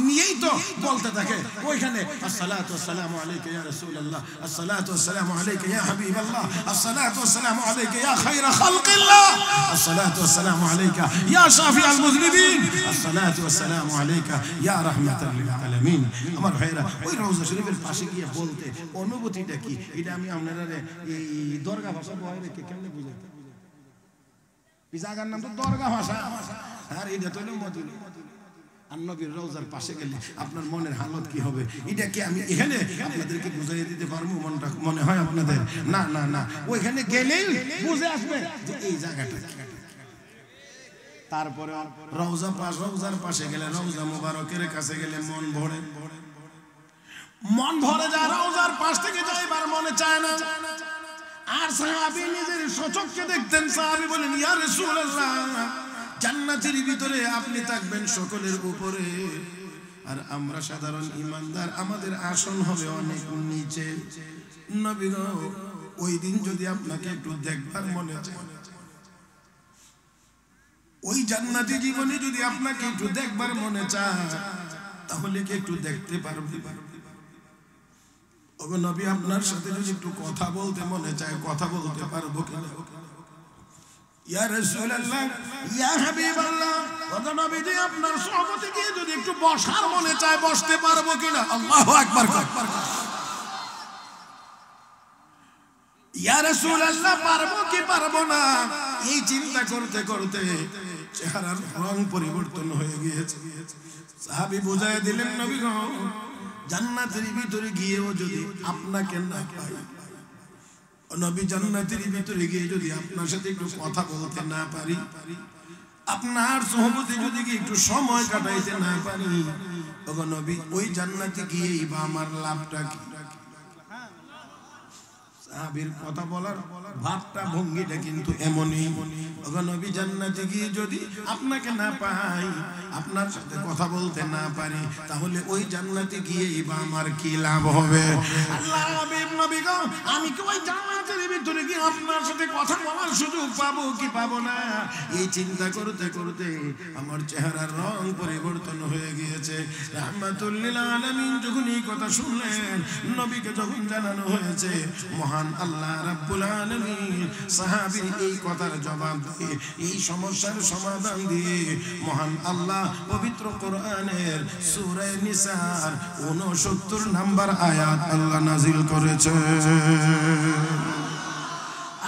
নিয়েই তো বলতে থাকে ওইখানে আসসালাতু ওয়াসসালামু আলাইকা ইয়া রাসূলুল্লাহ, আসসালাতু ওয়াসসালামু আলাইকা ইয়া হাবিবাল্লাহ, আসসালাতু ওয়াসসালামু আলাইকা ইয়া খায়রা খালকিল্লাহ, আসসালাতু ওয়াসসালামু আলাইকা ইয়া শাফিআল মুযনিবিন, আসসালাতু ওয়াসসালামু আলাইকা ইয়া রাহমাতাল লিল আলামিন। আমার ভাইরা ওই রওজা শরীফের পাশে গিয়ে বলতে অনুভূতিটা কি, এটা আমি আপনারা এই দরগা ভাষা বয় রেখে কেমনে বুঝাতে, এই জায়গার নাম তো দরগা ভাষা, আর এটা তো মদিনা। আর নবীর রওজার পাশে গেলে আপনার মনের হালত কি হবে, এটা কি আমি এখানে আপনাদেরকে বুঝাইয়ে দিতে পারবো? মনটা মনে হয় আপনাদের না না না, ওইখানে গেলেই বুঝে আসবে যে এই জায়গাটা কি। তারপরে রওজার পাশে গেলে, রওজা মুবারকের কাছে গেলে মন ভরে যায়, রওজার পাশ থেকে যাইবার মনে চায় না। আর সাহাবী নিজের সচক্ষে দেখতেন, সাহাবী বলেন ইয়া রাসূলুল্লাহ, জান্নাতের ভিতরে আপনি থাকবেন সকলের উপরে, আর আমরা সাধারণ ঈমানদার, আমাদের আসন হবে অনেক নিচে। নবী গো, ওই দিন যদি আপনাকে একটু দেখবার মনে চায়, ওই জান্নাতি জীবনে যদি আপনাকে একটু দেখবার মনে চায়, তাহলে কি একটু দেখতে পারবে? ওগো নবী, আপনার সাথে যদি একটু কথা বলতে মনে চায়, কথা বলতে পারবো কিনা? ইয়া রাসূলুল্লাহ, ইয়া হাবিবাল্লাহ, ওগো নবীজি, আপনার সহবতে গিয়ে যদি একটু বসার মনে চায়, বসতে পারবো কিনা? আল্লাহু আকবার। ইয়া রাসূলুল্লাহ, পারবো কি পারবো না, এই চিন্তা করতে করতে চেহারার রং পরিবর্তন হয়ে গিয়েছে। সাহাবী বুঝায় দিলেন, নবী গো, জান্নাতের ভিতরে গিয়েও যদি আপনাকে না পাই, নবী জান্নাতের ভিতরে গিয়ে যদি আপনার সাথে একটু কথা বলতে না পারি, আপনার সোহবতে যদি একটু সময় কাটাইতে না পারি, ওগো নবী, ওই জান্নাতে গিয়েই বা আমার লাভটা কি? সাহাবীর কথা বলার ভাবটা, ভঙ্গিটা কিন্তু এমনই। ওগো নবী, জান্নাতে গিয়ে যদি আপনাকে না পাই, আপনার সাথে কথা বলতে না পারি, তাহলে ওই জান্নাতে গিয়েই বা আমার কি লাভ হবে? আল্লাহর হাবিব নবী গো, আমি কি ওই জান্নাতের ভিতরে গিয়ে আপনার সাথে কথা বলার সুযোগ পাবো কি পাবো না, এই চিন্তা করতে করতে আমার চেহারার রং পরিবর্তন হয়ে গিয়েছে। রাহমাতুল লিল আলামিন যখন এই কথা শুনলেন, নবীকে যখন জানানো হয়েছে, মহান আল্লাহ রাব্বুল আলামিন সাহাবীর এই কথার জবাব দিয়ে, এই সমস্যার সমাধান দিয়ে, মহান আল্লাহ পবিত্র কোরআনের সূরা নিসার 69 নম্বর আয়াত আল্লাহ নাযিল করেছে।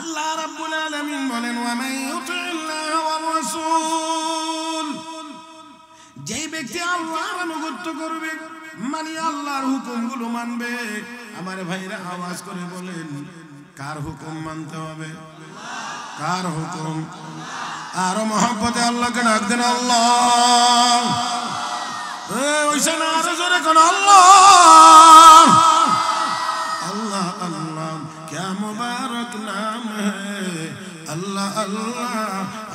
আল্লাহ রাব্বুল আলামিন বলেন, ওয়া মান ইউতিল্লাহ ওয়ার রাসূল, যেই ব্যক্তি আল্লাহর আনুগত্য করবে, মানে আল্লাহর হুকুমগুলো মানবে। আমার ভাইরা আওয়াজ করে বলেন, কার হুকুম মানতে হবে? কার হুকুম? আরো মহব্বতে আল্লাহকে ডাক দেন, আল্লাহ। ওইসে না, আরো জোরে কোন আল্লাহ। আল্লাহ আল্লাহ क्या मुबारक नाम है, अल्लाह अल्लाह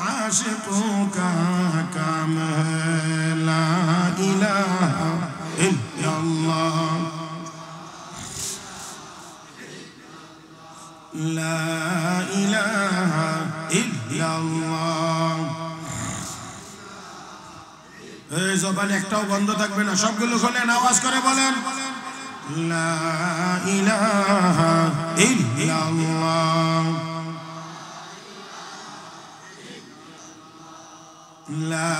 आशिकों का काम है, ला इलाहा इल्लल्लाह, ला इलाहा इल्लल्लाह। এই জবান একটাও বন্ধ থাকবে না, সবগুলো খোলেন, আওয়াজ করে বলেন, লা ইলাহা ইল্লাল্লাহ, লা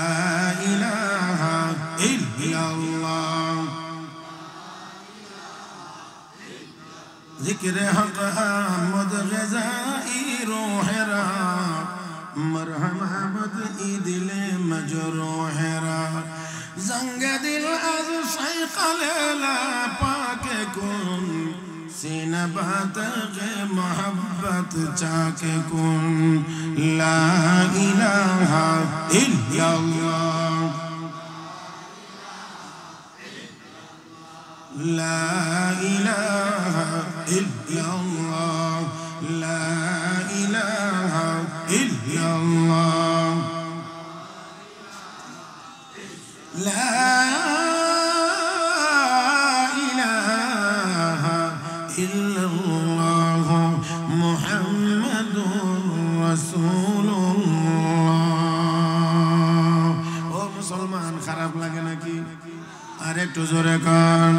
ইলাহা ইল্লাল্লাহ। जिक्र हक आमद ग़ज़ाई रूहरा, मरहमत ई दिले मजरूहरा, जंग दिल अज़ शैक़लेला पाके कुन, सीना बातग़े मोहब्बत चाके कुन, ला इलाहा इल्लल्लाह, ला इलाहा इल्लल्लाह, ला इलाहा इल्लल्लाह, ला इलाहा इल्लल्लाह, मुहम्मदुर রাসূলুল্লাহ। ও মুসলমান, খারাপ লাগে নাকি? একটু জোরে কান।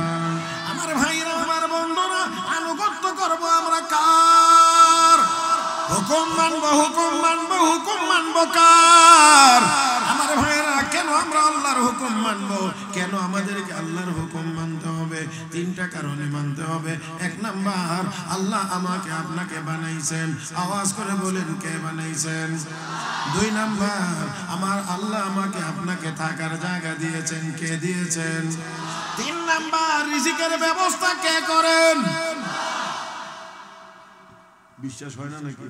আমার ভাইরা, আমার বন্ধুরা, আনুগত্য করব আমরা কার? হুকুম মানবো, হুকুম মানবো, হুকুম মানবো কার? আমার ভাইরা, কেন আমরা আল্লাহর হুকুম মানবো? কেন আমাদেরকে আল্লাহর হুকুম মানতে হবে? তিনটা কারণে মানতে হবে। এক নাম্বার, আল্লাহ আমাকে আপনাকে বানাইছেন। আওয়াজ করে বলেন, কে বানাইছেন? দুই নাম্বার, আমার আল্লাহ আমাকে আপনাকে থাকার জায়গা দিয়েছেন। কে দিয়েছেন? তিন নাম্বার, রিজিকের ব্যবস্থা কে করেন? বিশ্বাস হয় না নাকি?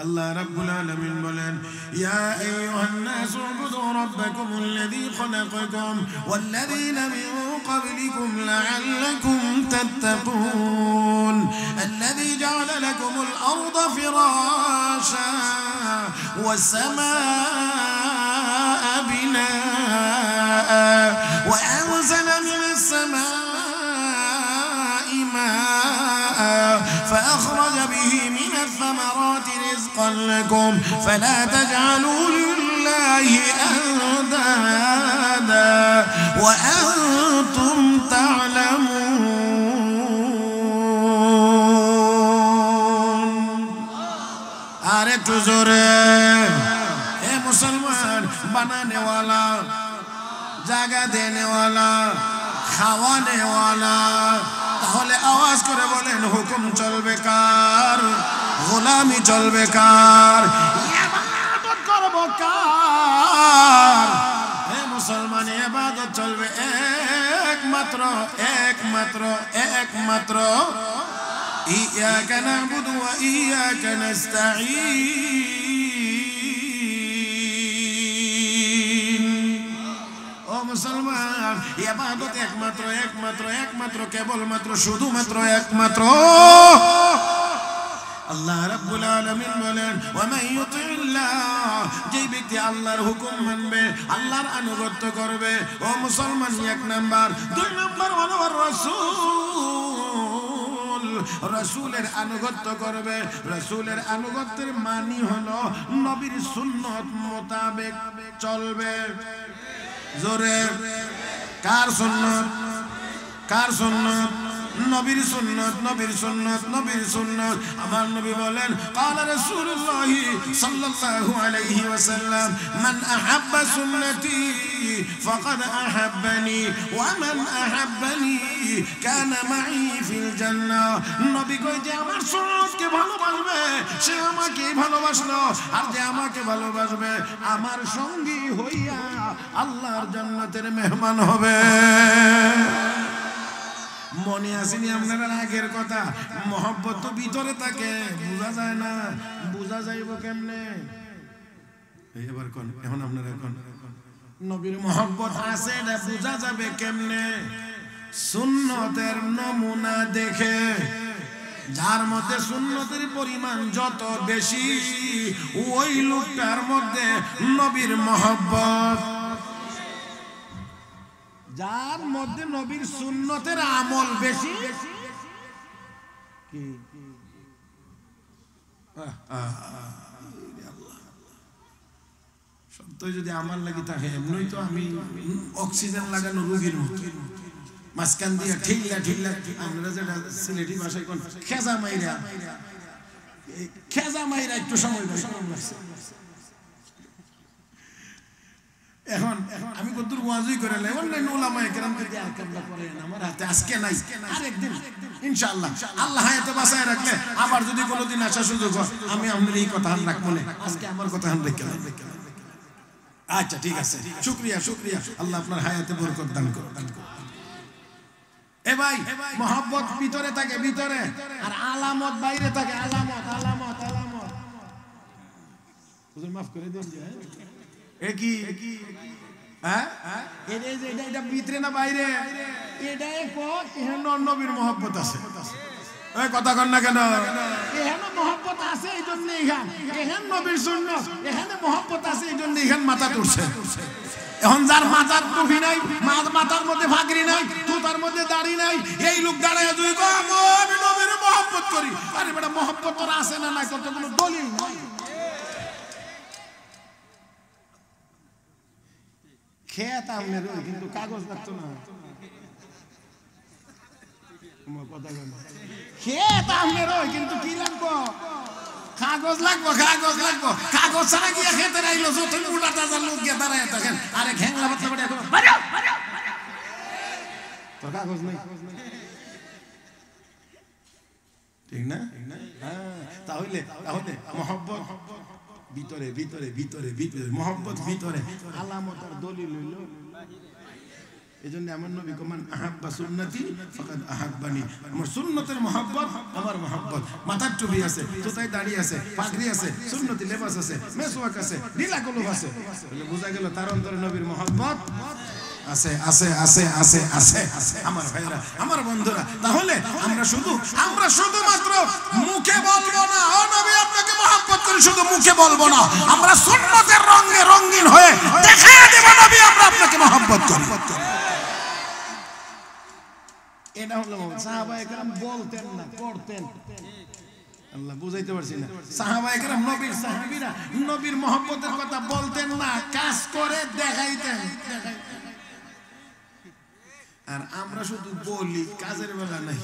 আল্লাহ রাব্বুল আলামিন বলেন, ইয়া আইয়ুহান নাসু উবুদু রাব্বাকুমুল্লাযী খালাকাকুম ওয়াল্লাযীনা মিন ক্বাবলিকুম লাআল্লাকুম তাত্তাকুন আল্লাযী জাআলা লাকুমুল আরদা ফিরাশা ওয়াস সামাআ বিনাআ ওয়া আনজালা মিনাস সামা'i মাআ فأخرج به من الثمرات رزقا لكم فلا تجعلوا لله أندادا وأنتم تعلمون আরেকটু জোরে এ মুসলমান বানানে ওয়ালা জায়গা দেনে ওয়ালা খাওয়ানে ওয়ালা তাহলে আওয়াজ করে বলেন হুকুম চলবে কার গোলামি চলবে কার ইবাদত করব কার হে মুসলমান ইবাদত চলবে একমাত্র একমাত্র একমাত্র ইয়াকা না'বুদু ওয়া ইয়াকা নাস্তাঈন ও মুসলমান ইবাদত একমাত্র একমাত্র একমাত্র কেবলমাত্র শুধুমাত্র একমাত্র আল্লাহ রাব্বুল আলামিন বলেন ওয়া মান ইউতিল্লাহ যে ব্যক্তি আল্লাহর হুকুম মানবে আল্লাহর আনুগত্য করবে ও মুসলমান এক নাম্বার দুই নাম্বার হলো রাসূল রাসূলের আনুগত্য করবে রাসূলের আনুগত্যের মানে হলো নবীর সুন্নাত মোতাবেক চলবে জোরে কার সুন্নাত কার সুন্নাত নবীর সুন্নাত নবীর সুন্নাত নবীর সুন্নাত আমার নবী বলেন قال رسول الله صلى الله عليه وسلم من احب سنتي فقد احبني ومن احبني كان معي في الجنه নবী কই যে আমার সুন্নাতকে ভালোবাসবে সে আমাকে ভালোবাসলো আর যে আমাকে ভালোবাসবে আমার সঙ্গী হইয়া আল্লাহর জান্নাতের মেহমান হবে মনে আসেনি আপনারা আগের কথা মহব্বত তো ভিতরে থাকে বোঝা যায় না বোঝা যাইব কেমনে এবার কোন এখন আপনারা কোন নবীর মহব্বত আছে এটা বোঝা যাবে কেমনে সুন্নতের নমুনা দেখে যার মধ্যে সুন্নতের পরিমাণ যত বেশি ওই লোকটার মধ্যে নবীর মহব্বত যার মধ্যে নবীর সুন্নতের আমল বেশি কি সত্যই যদি আমার লাগি থাকে এমনই তো আমি অক্সিজেন লাগানো রোগীর মতো মাঝখান দিয়ে ঠিল্লা ঠিল্লা আমরা যেটা সিলেটি ভাষায় কোন খেজা মাইরা একটু সময় লাগছে এখন আমি কতদূর ওয়াজই করে লাই অনলাইন উলামায়ে কেরামকে আকামটা করেন আমার হাতে আজকে নাই আরেকদিন ইনশাআল্লাহ আল্লাহ হায়াতে বাঁচায় রাখলে আবার যদি কোনোদিন আসা সুযোগ হয় আমি আপনাদের এই কথা রাখব না আজকে আমার কথা রেখে আচ্ছা ঠিক আছে শুকরিয়া শুকরিয়া আল্লাহ আপনার হায়াতে বরকত দান করুন এ ভাই মহব্বত ভিতরে থাকে ভিতরে আর আলামত বাইরে থাকে আলামত আলামত আলামত হুজুর maaf করে দেন যে একই হ্যাঁ এটা ভিতরে না বাইরে এটা এখানে নবীর মহব্বত আছে ওই কথা কন না কেন এখানে মহব্বত আছে এই জন্য এখানে নবীর সুন্নাত এখানে মহব্বত আছে এই জন্য এখানে মাথা তুলছে এখন যার মাথার টুপি নাই মাথার মধ্যে ফাগরি নাই তুতার মধ্যে দাড়ি নাই এই লোক দাঁড়ায় তুই আমি নবীর মহব্বত করি আরে বেটা মহব্বত তোর আছে না নাই কতগুলো দলিল নাই খেত আমনের কিন্তু কাগজ লাগতো না কথা খেত আমনের কিন্তু কি লাগবো কাগজ লাগবো কাগজ লাগবো কাগজ ছাড়া গিয়ে খেতে রাইলো যত উল্টা তাজা লোক গিয়ে দাঁড়ায় থাকেন আরে ঘ্যাংলা পাতলা বাড়ি এখন তোর কাগজ নেই ঠিক না তাহলে তাহলে মহব্বত ভিতরে ভিতরে ভিতরে ভিতরে মহব্বত ভিতরে আলামত আর দলিল হইল এজন্য আমার নবী কমান আহাব্বা সুন্নতি ফাকাদ আহাব্বানি আমার সুন্নতের মহব্বত আমার মহব্বত মাথার টুপি আছে জুতায় দাড়ি আছে পাগড়ি আছে সুন্নতি লেবাস আছে মেসওয়াক আছে নীলা কলম আছে বলে বোঝা গেল তার অন্তরে নবীর মহব্বত আছে আছে আছে আছে আছে আমার ভাইরা আমার বন্ধুরা তাহলে আমরা শুধুমাত্র মুখে বলবো না ও নবী আপনাকে মহব্বত করি শুধু মুখে বলবো না আমরা সুন্নতের রঙে রঙিন হয়ে দেখিয়ে দেব নবী আমরা আপনাকে মহব্বত করি এটা হলো সাহাবায়ে কেরাম বলতেন না করতেন আল্লাহ বুঝাইতে পারছি না সাহাবায়ে কেরাম নবীর সাহাবীরা নবীর মহব্বতের কথা বলতেন না কাজ করে দেখাইতেন আর আমরা শুধু বলি কাজের বেলা নাই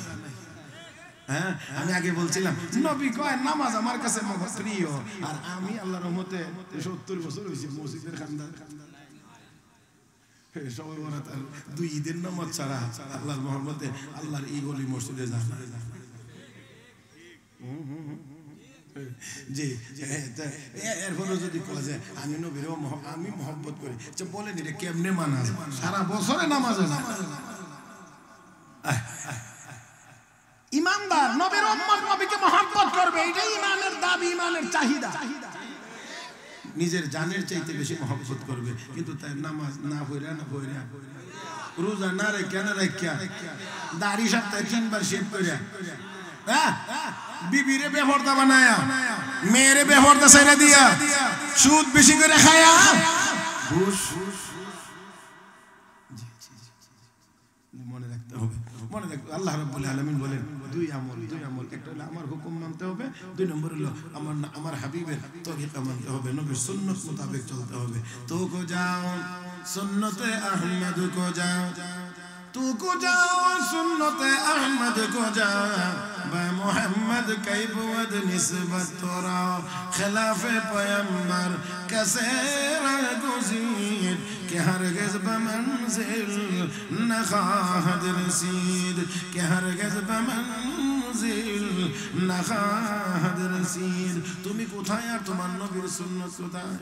হ্যাঁ আমি আগে বলছিলাম নবী কয় নামাজ আমার কাছে প্রিয় আর আমি আল্লাহর রহমতে 70 বছর হইছে মসজিদের খানদার সবাই বরাত আর 2 দিন নামাজ ছাড়া আল্লাহর রহমতে আল্লাহর এই গলি মসজিদে যান জি এরপরে যদি কয় যে আমি নবীর আমি মহব্বত করি আচ্ছা বলেন এটা কেমনে মানা সারা বছরে নামাজ না ইমানদার নবীর উম্মত নবীকে মহব্বত করবে এটাই ইমানের দাবি ইমানের চাহিদা নিজের জানের চাইতে বেশি মহব্বত করবে কিন্তু তার নামাজ না পড়া না পড়া রোজা না রেখা না রেখা দাড়ি সপ্তাহে 3 বার শেভ কইরা হ্যাঁ বিবিরে বেপরদা বানায়া মেয়েরে বেপরদা ছাইরা দিয়া সুদ বেশি করে খায়া ঘুষ মনে রাখতে হবে মনে রাখতে আল্লাহ রাব্বুল আলামিন বলেন দুই আমল একটা হলো আমার হুকুম মানতে হবে দুই নম্বর হলো আমার হাবিবের তরিকা মানতে হবে নবীর সুন্নাত মোতাবেক চলতে হবে তো কো যাও সুন্নতে আহমদ কো যাও तू को जाओ सुन्नते अहमद को जाओ बा मोहम्मद कई बुद निस्बत तोरा खिलाफे पैगंबर कैसे गुज़ीर के हरगिज़ बमंज़िल न ख़ाहद रसीद के हरगिज़ बमंज़िल न ख़ाहद रसीद তুমি কোথায় আর তোমার নবীর সুন্নাত কোথায়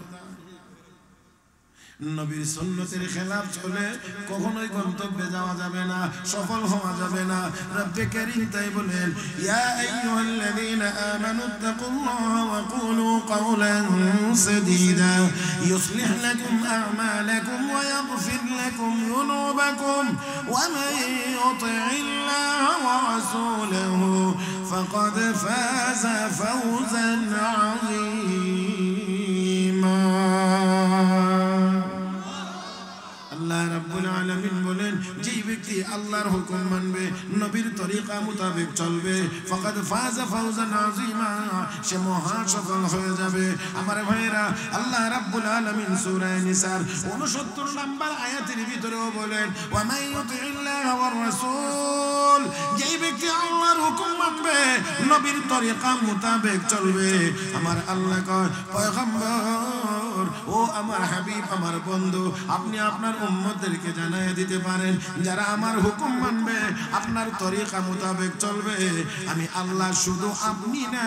নবীর সুন্নতের খেলাফ চলে কখনোই গন্তব্যে যাওয়া যাবে না সফল হওয়া যাবে না রব্বে কারীম তাই বলেন ইয়া আইয়ুহাল্লাযীনা আমানু তাকুল্লাহা ওয়া কুলু কাওলান সাদীদা ইউসলিহ লাকুম আ'মালাকুম ওয়া ইয়াগফির লাকুম যুনুবাকুম ওয়া মান ইউতি'ইল্লাহা ওয়া রাসূলাহু ফাকাদ ফাযা ফাওজান 'আযীমা আল্লাহ রাব্বুল আলামিন বলেন যেই ব্যক্তি আল্লাহর হুকুম মানবে নবীর তরিকা মোতাবেক চলবে ফাকাদ ফাযা ফাওজান আযীমা সে মহা সফল হয়ে যাবে আমার ভাইরা আল্লাহ রাব্বুল আলামিন সূরা নিসার 69 নম্বর আয়াতের ভিতরেও বলেন ওয়া মান ইউতি'ইল্লাহা ওয়ার রাসূল যেই ব্যক্তি আল্লাহর হুকুম মানবে নবীর তরিকা মোতাবেক চলবে আমার আল্লাহ কয় পয়গম্বর ও আমার হাবিব আমার বন্ধু আপনি আপনার উম্মতদেরকে জানায় দিতে পারেন যারা আমার হুকুম মানবে আপনার তরিকা মোতাবেক চলবে আমি আল্লাহ শুধু আপনি না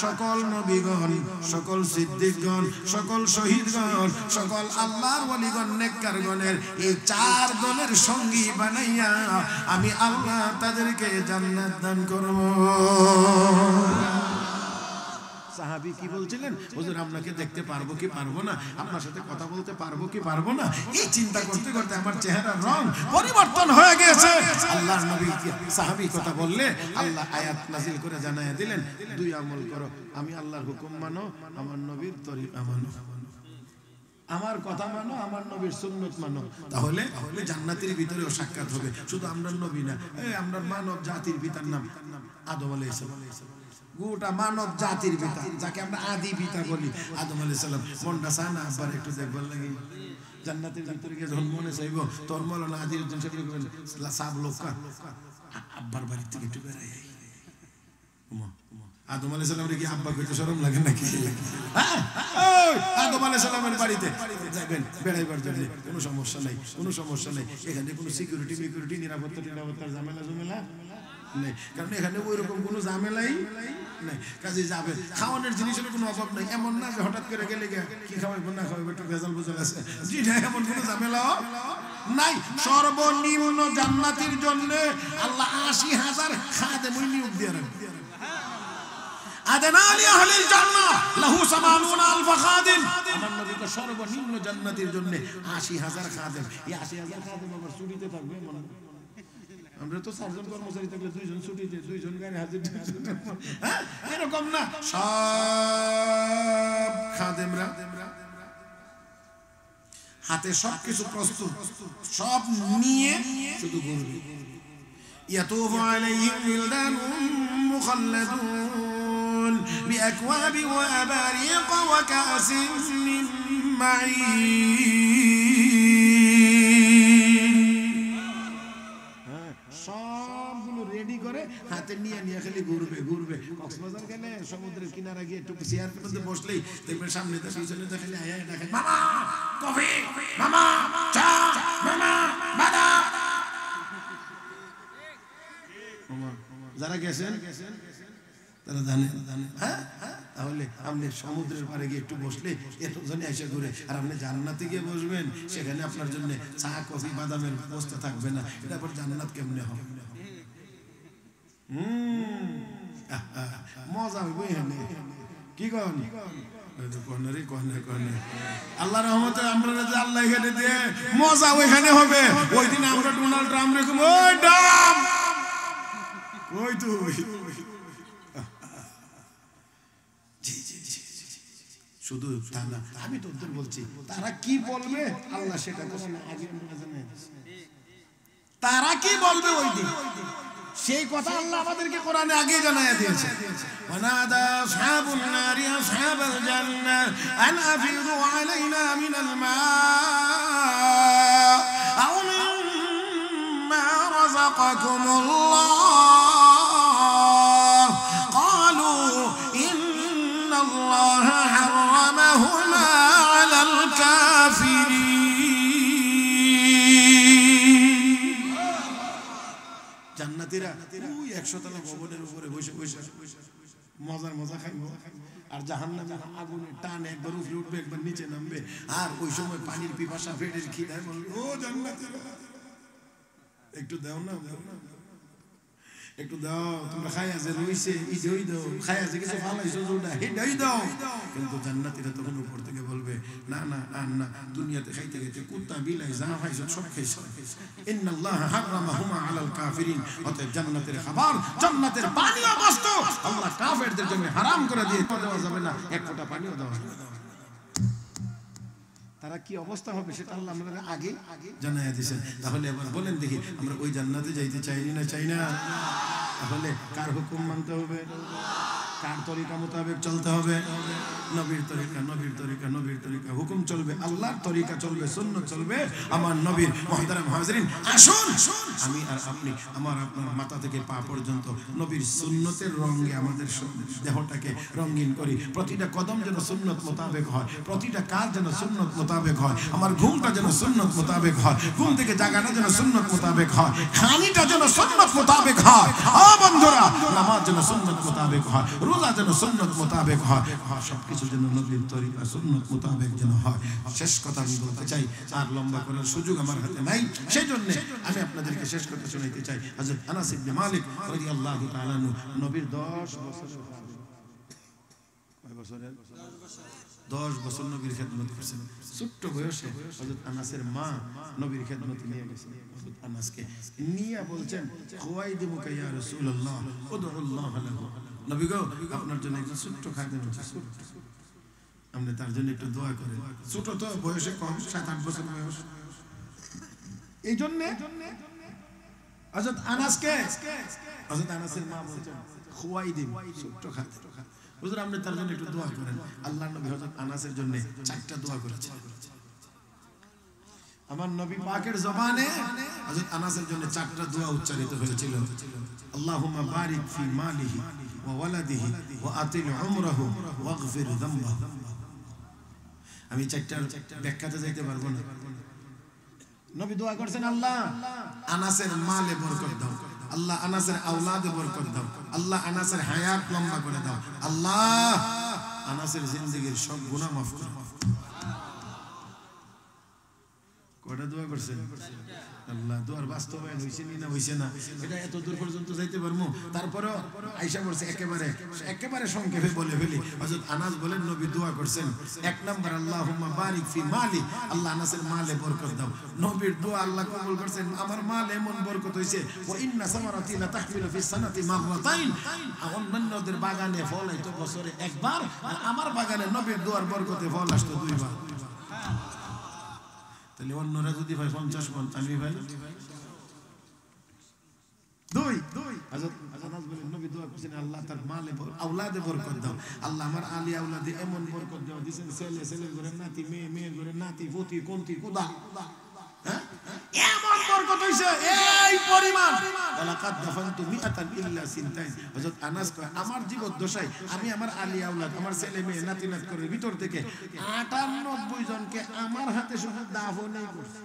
সকল নবীগণ সকল সিদ্দিকগণ সকল শহীদগণ সকল আল্লাহর ওলিগণ নেককারগণের এই 4 দলের সঙ্গী বানাইয়া আমি আল্লাহ তাদেরকে জান্নাত দান করব সাহাবী কি বলছিলেন হুজুর আপনাকে দেখতে পারবো কি পারবো না আপনার সাথে কথা বলতে পারবো কি পারবো না এই চিন্তা করতে করতে আমার চেহারার রং পরিবর্তন হয়ে গেছে আল্লাহর নবী সাহাবী কথা বললে আল্লাহ আয়াত নাযিল করে জানায়া দিলেন দুই আমল করো আমি আল্লাহর হুকুম মানো আমার নবীর তরিকা মানো আমার কথা মানো আমার নবীর সুন্নাত মানো তাহলে জান্নাতের ভিতরেও সাক্ষাৎ হবে শুধু আমরা নবী না এই আমরা মানব জাতির পিতার নাম আদম আলাইহিস সালাম গোটা মানব জাতির পিতা যাকে আমরা আদি পিতা বলি আদম আলাইহিস সালাম মনটা চায় না আবার একটু দেখবার লাগে জান্নাতের ভিতরে গিয়ে যখন মনে চাইব তোর মৌলানা আজিজুদ্দিন সাহেব বলবেন সাব লোকা আব্বার বাড়ি থেকে একটু বেড়াই আদম আলাইহিস সালামের কি আব্বা কইতে শরম লাগে নাকি আদম আলাইহিস সালামের বাড়িতে যাবেন বেড়াইবার জন্য কোনো সমস্যা নাই এখানে কোনো সিকিউরিটি নিরাপত্তার ঝামেলা নেই কারণ এখানে ওইরকম কোনো ঝামেলাই নাই কাজে যাবে খাওয়ানোর জিনিসের কোনো অভাব নাই এমন না যে হঠাৎ করে গেলে কি খাওয়াইবো না খাওয়াইবো একটু ভেজাল বুঝাল আছে এমন কোনো ঝামেলা নাই সর্বনিম্ন জান্নাতের জন্য আল্লাহ ৮০,০০০ খাদেম নিয়োগ দিয়ে রাখবে আদনা লি আহলিল জান্নাহ লাহু ৮০,০০০ খাদেম আমার নবী তো সর্বনিম্ন জান্নাতের জন্য ৮০,০০০ খাদেম এই ৮০,০০০ খাদেম আবার ছুটিতে থাকবে মনে আমরা তো ৪ জন কর্মচারী থাকলে ২ জন ছুটিতে ২ জন গাড়ি হাজির হ্যাঁ এরকম না সব খাদেমরা হাতে সবকিছু প্রস্তুত সব নিয়ে শুধু ঘুরবে ইয়াতুফু আলাইহিম উলদানুন মুখাল্লাদুন বিআকওয়াবি ওয়া আবারিক ওয়া কাসিন মিন মাঈন সবগুলো রেডি করে হাতে নিয়ে খালি ঘুরবে কক্সবাজার গেলে সমুদ্রের কিনারা গিয়ে একটু চেয়ার মধ্যে বসলেই দেখবেন সামনে পিছনে দেখালে আয়া দেখেন মামা কফি মামা চা মামা বাদাম যারা গেছেন তারা জানেন হ্যাঁ তাহলে আপনি সমুদ্রের পাড়ে গিয়ে একটু বসলে এতজনে এসে ঘুরে আর আপনি জান্নাতে গিয়ে বসবেন সেখানে আপনার জন্য চা কফি বাদামের ব্যবস্থা থাকবে না এটা আবার জান্নাত কেমনে হবে মজা হইব এখানে কি কন আল্লাহ রহমতে আমরা যে আল্লাহ এখানে দিয়ে মজা ওইখানে হবে ওই দিন আমরা ডোনাল্ড ট্রাম্প রেখে ওই ডাম ওই তুই শুধু তা না আমি তো ওদের বলছি তারা কি বলবে আল্লাহ সেটা আগে তারা কি বলবে ওই দিন সেই কথা আল্লাহ আমাদেরকে কোরআনে আগে জানায়া দিয়েছে ওয়ানাদা আসহাবুন নারি আসহাবাল জান্নাহ আন আফিদু আলাইনা মিনাল মা আও মিম্মা রাযাকাকুমুল্লাহ ক্বালু ইন্নাল্লাহা হারামাহুমা আলাল কাফিরিন জান্নাতীরা ওই ১০০ তলা ভবনের উপরে বসে মজা খাইবো আর জাহান্নামে আগুনে টান একবার উপরে উঠবে একবার নিচে নামবে আর ওই সময় পানির পিপাসা পেটের খিদায় বলবে ও জান্নাতীরা একটু দাও না একটু দাও তোমরা খাই আছে রইছে ইজই দাও খাই আছে কিছু ফালাইছো জোড়া হেডাই দাও কিন্তু জান্নাতীরা তখন উপর থেকে বলবে না না আর না দুনিয়াতে খাইতে খাইতে কুত্তা বিলাই যা খাইছো সব খাইছো ইন্নাল্লাহা হারামাহুমা আলাল কাফিরিন অতএব জান্নাতের খাবার জান্নাতের পানিও বস্তু আল্লাহ কাফেরদের জন্য হারাম করে দিয়ে দেওয়া যাবে না এক ফোঁটা পানিও দেওয়া যাবে না তারা কি অবস্থা হবে সেটা আল্লাহ আমাদের আগে জানাইয়া দিয়েছেন তাহলে এবার বলেন দেখি আমরা ওই জান্নাতে যাইতে চাই না তাহলে কার হুকুম মানতে হবে কার তরিকা মোতাবেক চলতে হবে নবীর তরিকা হুকুম চলবে আল্লাহর তরিকা চলবে সুন্নাত চলবে আমার নবীর মুহতারাম হাজিরিন আসুন আমি আর আপনি আমার আপনার মাথা থেকে পা পর্যন্ত নবীর সুন্নতের রঙে আমাদের দেহটাকে রঙিন করি প্রতিটা কদম যেন সুন্নত মোতাবেক হয় প্রতিটা কাজ যেন সুন্নত মোতাবেক হয় আমার ঘুমটা যেন সুন্নত মোতাবেক হয় ঘুম থেকে জাগাটা যেন সুন্নত মোতাবেক হয় খানিটা যেন সুন্নত মোতাবেক হয় ও বন্ধুরা নামাজ যেন সুন্নত মোতাবেক হয় রোজা যেন সুন্নত মোতাবেক হয় সবকিছু যেন নবীর তরিকা সুন্নত মোতাবেক যেন হয় শেষ কথা আমি বলতে চাই আর লম্বা করার সুযোগ আমার হাতে নাই সেই জন্য আমি আপনাদেরকে শেষ কথা শোনাইতে চাই হযরত আনাস ইবনে মালিক রাদিয়াল্লাহু তাআলা নবীর 10 বছর নবীর খেদমত করেছেন ছোট্ট বয়সে হযরত আনাসের মা নবীর খেদমতে নিয়ে গেছেন হযরত আনাসকে নিয়ে বলছেন খুয়াইদিমুকা ইয়া রাসূলুল্লাহ উদউল্লাহ লাহু নবী গো আপনার জন্য একজন ছোট্ট খাদেম আছে আপনি তার জন্য একটু দোয়া করেন ছোট তো বয়সে কম 7-8 বছর বয়স এই জন্য হযরত আনাসের মা বলছেন খুয়াইদিম ছোট্ট খাদেম হুজুর আপনি তার জন্য একটু দোয়া করেন আল্লাহর নবী হযরত আনাসের জন্য 4টা দোয়া করেছেন আমার নবী পাকের জবানে হযরত আনাসের জন্য 4টা দোয়া উচ্চারিত হয়েছিল। আল্লাহুম্মা বারিক ফি মালিহি ওয়া ওয়ালাদিহি ওয়া আতিল উমরাহু ওয়াগফির যামবাহু। আমি 4টার ব্যাখ্যাতে যাইতে পারবো না। নবী দোয়া করছেন, আল্লাহ আনাসের মালে বরকত দাও, আল্লাহ আনাসের আওলাদে বরকত দাও, আল্লাহ আনাসের হায়াত লম্বা করে দাও, আল্লাহ আনাসের জিন্দেগীর সব গুনাহ মাফ করো। কয়টা দোয়া করছেন? আল্লাহ দোয়ার বাস্তবায়ন হইছে না হইছে না এটা এত দূর পর্যন্ত যাইতে পারবো। তারপরেও আয়েশা বলছে একেবারে সংক্ষেপে বলে ফেলি। হযরত আনাস বলেন নবী দোয়া করছেন 1 নাম্বার আল্লাহুম্মা বারিক ফি মালি, আল্লাহ আনাসের মালে বরকত দাও। নবীর দোয়া আল্লাহ কবুল করছেন। আমার মালে এমন বরকত হইছে ওয়া ইন্না সামারাতি লা তাহমিলু ফি সানাতি মাররাতাইন। অন্যান্যদের বাগানে ফল হইতো বছরে একবার, আর আমার বাগানে নবীর দোয়ার বরকতে ফল আসতো 2 বার। তাহলে অন্যরা যদি ভাই 50 মন, আমি ভাই 2। হযরত আনাস বলেন নবী দোয়া করেছেন আল্লাহ তার মালে আওলাদে বরকত দাও, আল্লাহ আমার আলী আওলাদে এমন বরকত দাও দিবেন, ছেলে করে নাতি, মেয়ে করে নাতি, পতি কোনতি কুদা, হ্যাঁ এমন বরকত হইছে এই পরিমাণ। ওয়ালাকাদ দাফানতু মিআতান ইল্লা সিনতাইন। হযরত আনাস কয় আমার জীবদ্দশায় আমি আমার আলী আওলাদ, আমার ছেলে মেয়ে নাতি নাত করে ভিতর থেকে 98 জনকে আমার হাতে শুধু দাফনই করছি।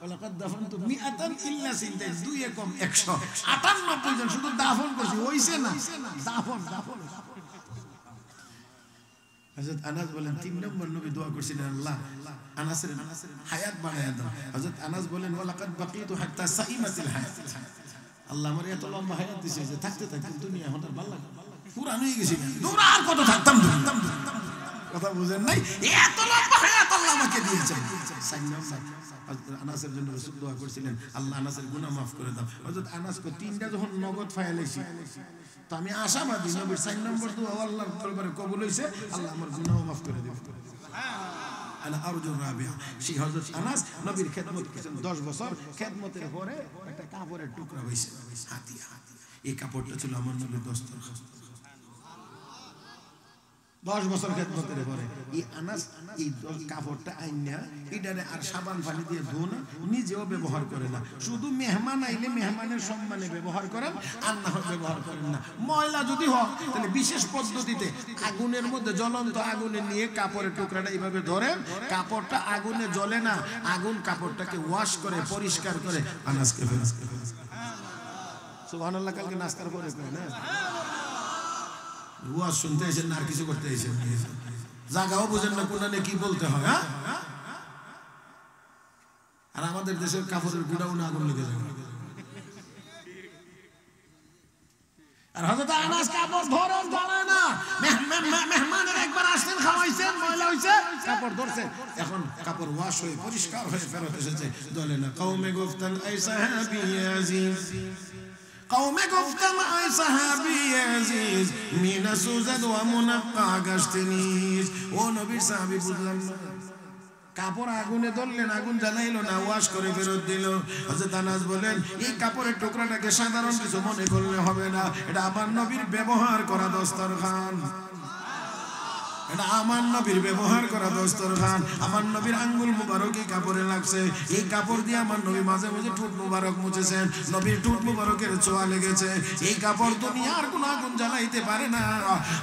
ওয়ালাকাদ দাফানতু মিআতান ইল্লা সিনতাইন, 2 কম 100, 98 জন শুধু দাফন করছি, হইছে না দাফন। হযরত আনাস বলেন 3 নম্বর নবী দোয়া করছিলেন আল্লাহ আনাসের হায়াত বাড়ায়া দাও। হযরত আনাস বলেন ওয়ালাকাদ বাকিতু হাত্তা সাইমাতিল হায়াত, আল্লাহ আমার এত লম্বা হায়াত দিয়েছে যে থাকতে দুনিয়া এখন আর ভালো লাগে, পুরান হয়ে গেছি, দূর আর কত থাকতাম। কথা বুঝেন নাই? এত লম্বা হায়াত আল্লাহ আমাকে দিয়েছেন। 4 নম্বর আনাসের জন্য রাসূল দোয়া করেছিলেন আল্লাহ আনাসের গুনাহ মাফ করে দাও। হযরত আনাস কো 3টা যখন নগদ ফাইলাইছি তো আমি আশাবাদী নবীর 4 নম্বর দোয়া আল্লাহর দরবারে কবুল হইছে, আল্লাহ আমার গুনাহ মাফ করে দিবেন। আনা আরজু রাবিয়া। সেই হযরত আনাস নবীর খেদমত করেছেন 10 বছর। খেদমতের পরে একটা কাপড়ের টুকরা হইছে হাতিয়া, এই কাপড়টা ছিল আমার নবীর দস্তরখান। 10 বছর খেদমতের পরে এই আনাস এই কাপড়টা আইনা এটারে আর সাবান পানি দিয়ে ধুন, নিজেও ব্যবহার করে না, শুধু মেহমান আইলে মেহমানের সম্মানে ব্যবহার করেন, আর না হয় ব্যবহার করেন না। ময়লা যদি হয় তাহলে বিশেষ পদ্ধতিতে আগুনের মধ্যে জ্বলন্ত আগুনে নিয়ে কাপড়ের টুকরাটা এইভাবে ধরেন, কাপড়টা আগুনে জ্বলে না, আগুন কাপড়টাকে ওয়াশ করে পরিষ্কার করে আনাসকে ফেরেন। সুবহানাল্লাহ। কালকে নাস্তার পরে কয় না ওয়াজ শুনতে এসেন না আর কিছু করতে এসেন, জায়গাও বুঝেন না কোনখানে কি বলতে হয়। হ্যাঁ, আর আমাদের দেশের কাপড়ের গুড়াউনে আগুন লেগে যায়। আর হযরত আনাস কাপড় ধরেন জ্বালায় না, মেহমানের একবার আসছেন খাওয়াইছেন, ময়লা হইছে, কাপড় ধরছে, এখন কাপড় ওয়াশ হয়ে পরিষ্কার হয়ে ফেরত এসেছে, জ্বলে না। কওমে গুফতান আই সাহাবী আজিজ, কওমে গুফতান আই সাহাবী আজিজ মিনা সুজাদ ওয়া মুনাক্কা গাশতিনিস। ও নবীর সাহাবী বুঝলাম না, কাপড় আগুনে ধরলেন, আগুন জ্বালাইলো না, ওয়াশ করে ফেরত দিল। হযরত আনাস বলেন এই কাপড়ের টুকরাটাকে সাধারণ কিছু মনে করলে হবে না, এটা আমার নবীর ব্যবহার করা দস্তরখান, এটা আমার নবীর ব্যবহার করা দস্তরখান। আমার নবীর আঙ্গুল মুবারক এই কাপড়ে লাগছে, এই কাপড় দিয়ে আমার নবী মাঝে মাঝে ঠোঁট মুবারক মুছেছেন, নবীর ঠোঁট মুবারকের ছোঁয়া লেগেছে। এই কাপড় দুনিয়ার কোন আগুন জ্বালাইতে পারে না।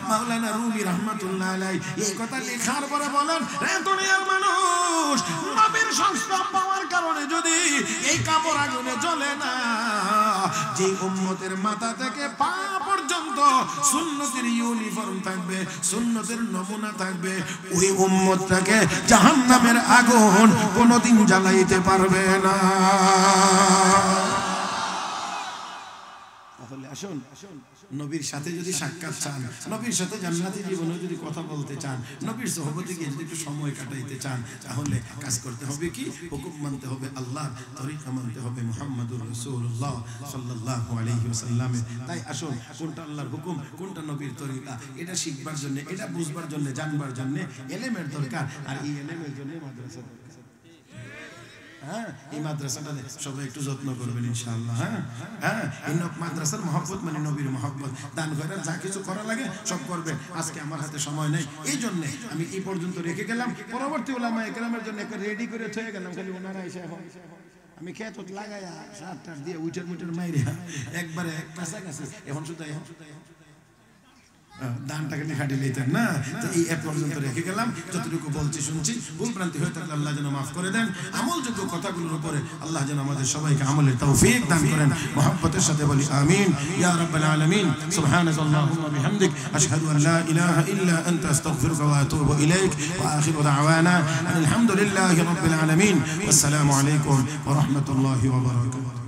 মাওলানা রুমি রাহমাতুল্লাহ আলাইহি এই কথা লেখার পরে বলেন, রে দুনিয়ার মানুষ, নবীর সংস্পর্শ পাওয়ার কারণে যদি এই কাপড় আগুনে জ্বলে না, যে উম্মতের মাথা থেকে পা পর্যন্ত সুন্নতের ইউনিফর্ম থাকবে, সুন্নতের নমুনা থাকবে, ওই উম্মতটাকে জাহান্নামের আগুন কোনোদিন জ্বালাইতে পারবে না। তাহলে আসুন, নবীর সাথে যদি সাক্ষাৎ চান, নবীর সাথে জান্নাতি জীবনে যদি কথা বলতে চান, নবীর সোহবতে গিয়ে যদি একটু সময় কাটাইতে চান, তাহলে কাজ করতে হবে কি? হুকুম মানতে হবে আল্লাহ, তরিকা মানতে হবে মুহাম্মদুর রাসূলুল্লাহ সাল্লাল্লাহু আলাইহি ওয়াসাল্লামের। তাই আসুন, কোনটা আল্লাহর হুকুম, কোনটা নবীর তরিকা, এটা শিখবার জন্য, এটা বুঝবার জন্য, জানবার জন্য এলেমের দরকার। আর এই এলেমের জন্য মাদ্রাসা দরকার। হ্যাঁ এই মাদ্রাসাটা সবাই একটু যত্ন করবেন ইনশাআল্লাহ। হ্যাঁ হ্যাঁ এই মাদ্রাসার মহব্বত মানে নবীর মহব্বত, দান খয়রাত যা কিছু করা লাগে সব করবেন। আজকে আমার হাতে সময় নেই, এই জন্য আমি এই পর্যন্ত রেখে গেলাম। পরবর্তী উলামায়ে কেরামের জন্য একটা রেডি করে থয়ে গেলাম, খালি ওনারা এসে এখন আমি খেত লাগাইয়া সাতটার দিয়ে উইটার মুইটার মাইরে একবারে কাছাকাছি এখন শুধু দানটাকে খাটি লইতেন না। তো এই এক পর্যন্ত রেখে গেলাম, যতটুকু বলছি শুনছি, ভুল ভ্রান্তি হয়ে থাকলে আল্লাহ যেন মাফ করে দেন। আমলযোগ্য কথাগুলোর উপরে আল্লাহ যেন আমাদের সবাইকে আমলের তৌফিক দান করেন। মুহাব্বতের সাথে বলি আমিন ইয়া রাব্বাল আলামিন। সুবহানাকাল্লাহুম্মা বিহামদিক আশহাদু আন লা ইলাহা ইল্লা আনতা আস্তাগফিরুকা ওয়া আতুবু ইলাইক ওয়া আখিরু দাওয়ানা আলহামদুলিল্লাহি রাব্বিল আলামিন। আসসালামু আলাইকুম ওয়া রাহমাতুল্লাহি ওয়া বারাকাতুহু।